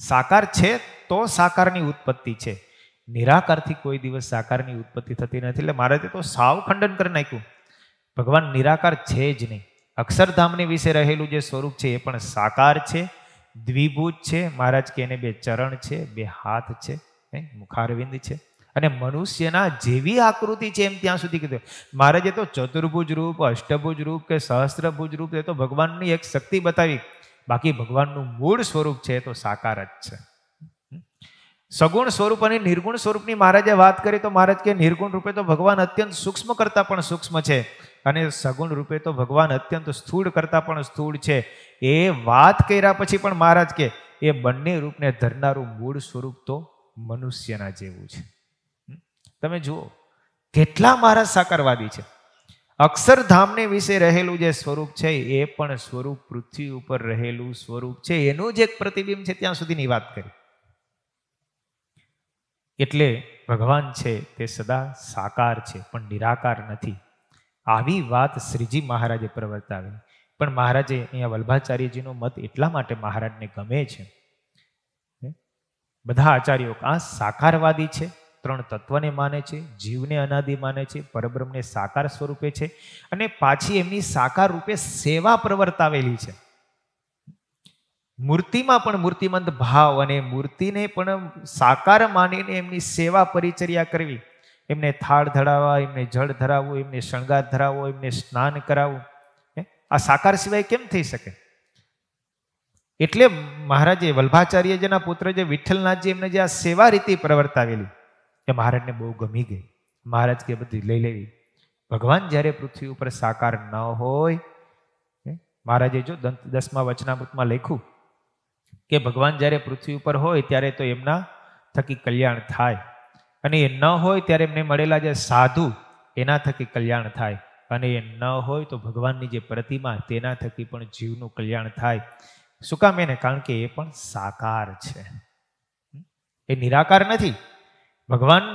સાકાર છે તો સાકારની ઉત્પત્તિ છે. નિરાકારથી કોઈ દિવસ સાકારની ઉત્પત્તિ થતી નથી. એટલે મહારાજે તો સાવ ખંડન કરી નાખ્યું. ભગવાન નિરાકાર છે જ નહીં. અક્ષરધામની વિશે રહેલું જે સ્વરૂપ છે એ પણ સાકાર છે, દ્વિભૂત છે. મહારાજ કે એને 2 ચરણ છે, 2 હાથ છે, મુખારવિંદ છે અને મનુષ્યના જેવી આકૃતિ છે એમ ત્યાં સુધી કીધું. મહારાજે તો ચતુર્ભુજ રૂપ, અષ્ટભુજ રૂપ કે સહસ્ત્રભુજ રૂપ એ તો ભગવાનની એક શક્તિ બતાવી. બાકી ભગવાનનું મૂળ સ્વરૂપ છે તો સાકાર જ છે. સગુણ સ્વરૂપ અને નિર્ગુણ સ્વરૂપની મહારાજે વાત કરી તો મહારાજ કે નિર્ગુણ રૂપે તો ભગવાન અત્યંત સૂક્ષ્મ કરતા પણ સૂક્ષ્મ છે અને સગુણ રૂપે તો ભગવાન અત્યંત સ્થૂળ કરતા પણ સ્થૂળ છે. એ વાત કર્યા પછી પણ મહારાજ કે એ બંને રૂપને ધરનારું મૂળ સ્વરૂપ તો મનુષ્યના જેવું છે. તમે જુઓ કેટલા મહારાજ સાકારવાદી છે. અક્ષરધામને વિશે રહેલું જે સ્વરૂપ છે એ પણ સ્વરૂપ પૃથ્વી ઉપર રહેલું સ્વરૂપ છે, એનું જ એક પ્રતિબિંબ છે. ત્યાં સુધીની વાત કરી. એટલે ભગવાન છે તે સદા સાકાર છે પણ નિરાકાર નથી. આવી વાત શ્રીજી મહારાજે પ્રવર્તાવી. પણ મહારાજે અહીંયા વલ્ભાચાર્યજીનો મત એટલા માટે મહારાજને ગમે છે. બધા આચાર્યો આ સાકારવાદી છે, 3 તત્વને માને છે, જીવને અનાદિ માને છે, પરબ્રહ્મને સાકાર સ્વરૂપે છે અને પાછી એમની સાકાર રૂપે સેવા પ્રવર્તાવેલી છે. મૂર્તિમાં પણ મૂર્તિમંત ભાવ અને મૂર્તિને પણ સાકાર માનીને એમની સેવા પરિચર્યા કરવી. એમને થાળ ધરાવવા, એમને જળ ધરાવવું, એમને શણગાર ધરાવવો, એમને સ્નાન કરાવવું, આ સાકાર સિવાય કેમ થઈ શકે? એટલે મહારાજે વલ્ભાચાર્યજીના પુત્ર જે વિઠ્ઠલનાથજી એમને જે આ સેવા રીતિ પ્રવર્તાવેલી એ મહારાજને બહુ ગમી ગઈ. મહારાજ કે બધી લઈ લેવી. ભગવાન જ્યારે પૃથ્વી ઉપર સાકાર ન હોય, મહારાજે જો 10મા વચનામૃતમાં લખ્યું કે ભગવાન જ્યારે પૃથ્વી ઉપર હોય ત્યારે તો એમના થકી કલ્યાણ થાય અને એ ન હોય ત્યારે એમને મળેલા જે સાધુ એના થકી કલ્યાણ થાય અને એ ન હોય તો ભગવાનની જે પ્રતિમા તેના થકી પણ જીવનું કલ્યાણ થાય. શું કામ એને? કારણ કે એ પણ સાકાર છે, એ નિરાકાર નથી. ભગવાન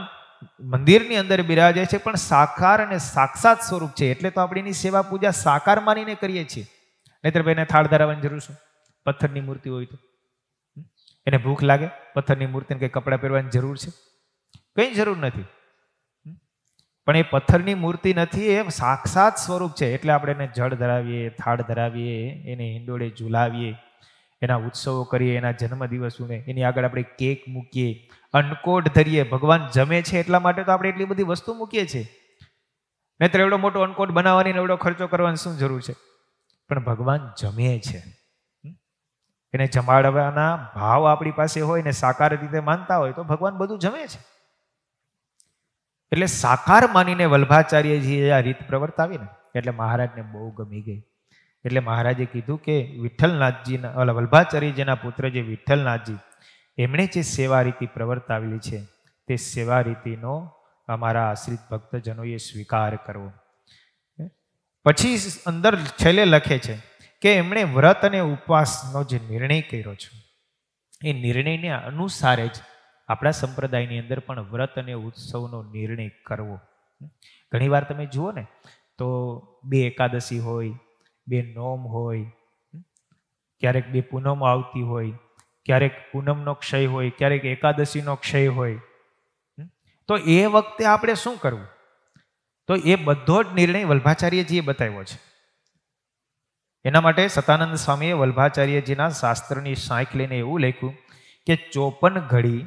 મંદિરની અંદર બિરાજે છે પણ સાકાર અને સાક્ષાત સ્વરૂપ છે, એટલે તો આપણે એની સેવા પૂજા સાકાર માનીને કરીએ છીએ. નહીતર ભાઈને થાળ ધરાવવાની જરૂર છે? પથ્થરની મૂર્તિ હોય તો એને ભૂખ લાગે? પથ્થરની મૂર્તિને કંઈ કપડાં પહેરવાની જરૂર છે? કંઈ જરૂર નથી. પણ એ પથ્થરની મૂર્તિ નથી, એ સાક્ષાત સ્વરૂપ છે, એટલે આપણે એને જળ ધરાવીએ, થાળ ધરાવીએ, એને હિંડોળે ઝુલાવીએ, એના ઉત્સવો કરીએ, એના જન્મદિવસોને એની આગળ આપણે કેક મૂકીએ, અન્નકોટ ધરીએ. ભગવાન જમે છે એટલા માટે તો આપણે એટલી બધી વસ્તુ મૂકીએ છીએ. નહીતર એવડો મોટો અન્નકોટ બનાવવાની એવડો ખર્ચો કરવાની શું જરૂર છે? પણ ભગવાન જમે છે, એને જમાડવાના ભાવ આપણી પાસે હોય ને સાકાર રીતે માનતા હોય તો ભગવાન બધું જમે છે. એટલે સાકાર માનીને વલ્ભાચાર્યજીએ આ રીત પ્રવર્તાવી ને એટલે મહારાજને બહુ ગમી ગઈ. એટલે મહારાજે કીધું કે વિઠ્ઠલનાથજીના વલ્ભાચાર્યજીના પુત્ર જે વિઠ્ઠલનાથજી, એમણે જે સેવા રીતિ પ્રવર્તાવેલી છે તે સેવા રીતિનો અમારા આશ્રિત ભક્તજનોએ સ્વીકાર કરવો. પછી અંદર છેલ્લે લખે છે કે એમણે વ્રત અને ઉપવાસનો જે નિર્ણય કર્યો છે એ નિર્ણયને અનુસારે જ આપણા સંપ્રદાયની અંદર પણ વ્રત અને ઉત્સવનો નિર્ણય કરવો. ઘણીવાર તમે જુઓ ને તો 2 એકાદશી હોય, 2 નોમ હોય, ક્યારેક 2 પૂનમો આવતી હોય, ક્યારેક પૂનમનો ક્ષય હોય, ક્યારેક એકાદશીનો ક્ષય હોય. તો એ વખતે આપણે શું કરવું? તો એ બધો જ નિર્ણય વલ્ભાચાર્યજીએ બતાવ્યો છે. એના માટે સતાનંદ સ્વામીએ વલ્ભાચાર્યજીના શાસ્ત્રની સાંખ લઈને એવું લખ્યું કે 54 ઘડી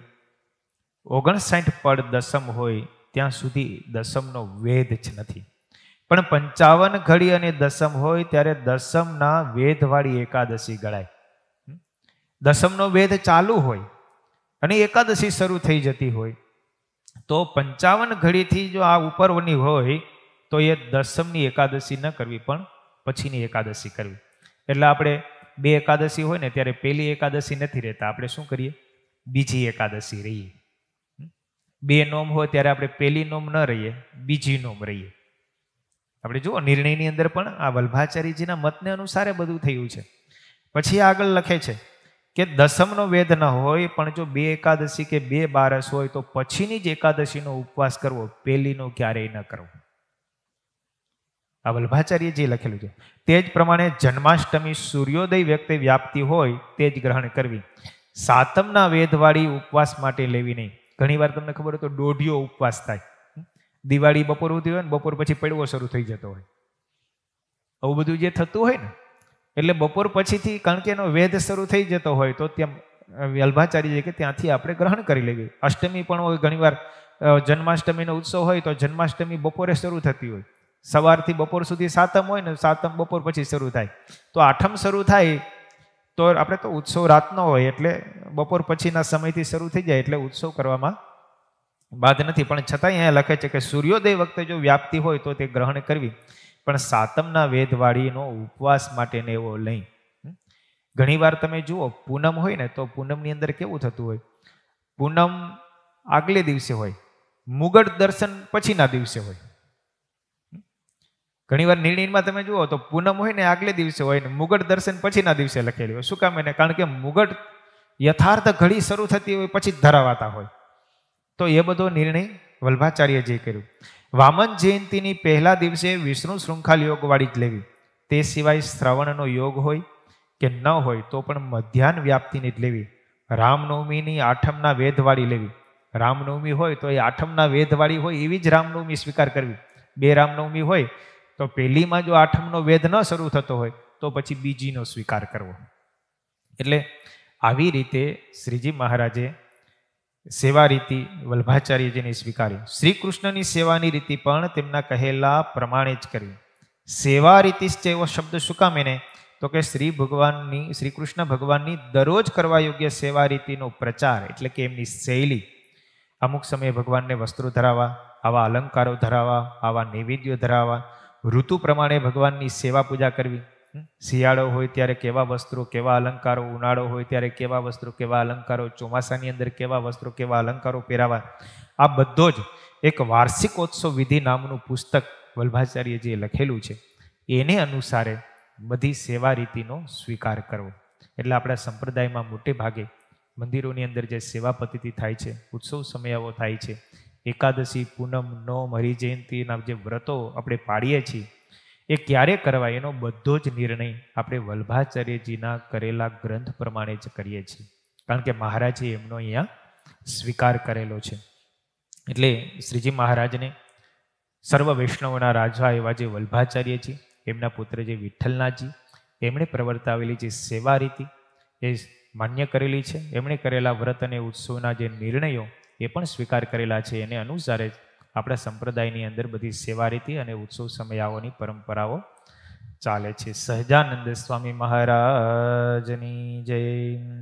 59 પડ દસમ હોય ત્યાં સુધી દસમનો વેદ જ નથી, પણ 55 ઘડી અને દસમ હોય ત્યારે દસમના વેદવાળી એકાદશી ગણાય. દસમનો વેદ ચાલુ હોય અને એકાદશી શરૂ થઈ જતી હોય તો 55 ઘડીથી જો આ ઉપરની હોય તો એ દસમની એકાદશી ન કરવી પણ પછીની એકાદશી કરવી. એટલે આપણે 2 એકાદશી હોય ને ત્યારે પહેલી એકાદશી નથી રહેતા, આપણે શું કરીએ? બીજી એકાદશી રહીએ. 2 નોમ હોય ત્યારે આપણે પહેલી નોમ ન રહીએ, બીજી નોમ રહીએ. આપણે જુઓ નિર્ણયની અંદર પણ આ વલ્ભાચાર્યજીના મતને અનુસારે બધું થયું છે. પછી આગળ લખે છે કે દસમનો વેદ ન હોય પણ જો 2 એકાદશી કે 2 બારસ હોય તો પછીની જ એકાદશીનો ઉપવાસ કરવો, પહેલીનો ક્યારેય ન કરવો. આ વલ્ભાચાર્યજીએ લખેલું છે. તે જ પ્રમાણે જન્માષ્ટમી સૂર્યોદય વ્યક્તિ વ્યાપ્તિ હોય તે જ ગ્રહણ કરવી. સાતમના વેદવાળી ઉપવાસ માટે લેવી નહીં. ઘણીવાર તમને ખબર હોય તો દોઢિયો ઉપવાસ થાય. દિવાળી બપોર સુધી હોય ને બપોર પછી પડવો શરૂ થઈ જતો હોય. આવું બધું જે થતું હોય ને એટલે બપોર પછીથી, કારણ કે એનો વેદ શરૂ થઈ જતો હોય તો ત્યાં વલ્ભાચાર્ય કે ત્યાંથી આપણે ગ્રહણ કરી લેવી. અષ્ટમી પણ હોય, ઘણીવાર જન્માષ્ટમીનો ઉત્સવ હોય તો જન્માષ્ટમી બપોરે શરૂ થતી હોય, સવારથી બપોર સુધી સાતમ હોય ને સાતમ બપોર પછી શરૂ થાય. તો આઠમ શરૂ થાય તો આપણે તો ઉત્સવ રાતનો હોય એટલે બપોર પછીના સમયથી શરૂ થઈ જાય એટલે ઉત્સવ કરવામાં બાદ નથી. પણ છતાંય અહીંયા લખે છે કે સૂર્યોદય વખતે જો વ્યાપ્તિ હોય તો તે ગ્રહણ કરવી, પણ સાતમના વેદવાળીનો ઉપવાસ માટેને એવો લઈ. ઘણીવાર તમે જુઓ પૂનમ હોય ને તો પૂનમની અંદર કેવું થતું હોય? પૂનમ આગલે દિવસે હોય, મુગટ દર્શન પછીના દિવસે હોય. ઘણીવાર નિર્ણયમાં તમે જુઓ તો પૂનમ હોય ને આગલે દિવસે હોય ને મુગટ દર્શન પછીના દિવસે લખેલી હોય. શું કામ એને? કારણ કે મુગટ યથાર્થ ઘડી શરૂ થતી હોય પછી જ ધરાવાતા હોય. તો એ બધો નિર્ણય વલ્ભાચાર્યજીએ કર્યો. વામન જયંતીની પહેલા દિવસે વિષ્ણુ શૃંખલ યોગવાળી જ લેવી. તે સિવાય શ્રવણનો યોગ હોય કે ન હોય તો પણ મધ્યાહન વ્યાપ્તિની જ લેવી. રામનવમીની આઠમના વેદવાળી લેવી. રામનવમી હોય તો એ આઠમના વેદવાળી હોય એવી જ રામનવમી સ્વીકાર કરવી. 2 રામનવમી હોય તો પહેલીમાં જો આઠમનો વેદ ન શરૂ થતો હોય તો પછી બીજીનો સ્વીકાર કરવો. એટલે આવી રીતે શ્રીજી મહારાજે સેવા રીતિ વલ્ભાચાર્યજીની સ્વીકારી. શ્રી કૃષ્ણની સેવાની રીતિ પણ તેમના કહેલા પ્રમાણે જ કરવી. સેવા રીતિ એવો શબ્દ શું કામ એને? તો કે શ્રી કૃષ્ણ ભગવાનની દરરોજ કરવા યોગ્ય સેવા રીતિનો પ્રચાર, એટલે કે એમની શૈલી. અમુક સમયે ભગવાનને વસ્ત્રો ધરાવવા, આવા અલંકારો ધરાવવા, આવા નૈવેદ્યો ધરાવવા, ઋતુ પ્રમાણે ભગવાનની સેવા પૂજા કરવી. શિયાળો હોય ત્યારે કેવા વસ્ત્રો કેવા અલંકારો, ઉનાળો હોય ત્યારે કેવા વસ્ત્રો કેવા અલંકારો, ચોમાસાની અંદર કેવા વસ્ત્રો કેવા અલંકારો પહેરાવા. આ બધો જ એક વાર્ષિકોત્સવ વિધિ નામનું પુસ્તક વલ્ભાચાર્યજીએ લખેલું છે. એને અનુસારે બધી સેવા રીતિનો સ્વીકાર કરવો. એટલે આપણા સંપ્રદાયમાં મોટે ભાગે મંદિરોની અંદર જે સેવા પદ્ધતિ થાય છે, ઉત્સવ સમયાઓ થાય છે, એકાદશી, પૂનમ, નોમ, હરિજયંતીના જે વ્રતો આપણે પાડીએ છીએ એ ક્યારે કરવા એનો બધો જ નિર્ણય આપણે વલ્ભાચાર્યજીના કરેલા ગ્રંથ પ્રમાણે જ કરીએ છીએ, કારણ કે મહારાજે એમનો અહીંયા સ્વીકાર કરેલો છે. એટલે શ્રીજી મહારાજને સર્વ વૈષ્ણવોના રાજા એવા જે વલ્ભાચાર્યજી, એમના પુત્ર જે વિઠ્ઠલનાથજી, એમણે પ્રવર્તાવેલી જે સેવા રીતિ એ માન્ય કરેલી છે. એમણે કરેલા વ્રત અને ઉત્સવના જે નિર્ણયો એ પણ સ્વીકાર કરેલા છે. એને અનુસારે આપણા સંપ્રદાયની અંદર બધી સેવા રીતિ અને ઉત્સવ સમયાઓની પરંપરાઓ ચાલે છે. સહજાનંદ સ્વામી મહારાજની જય.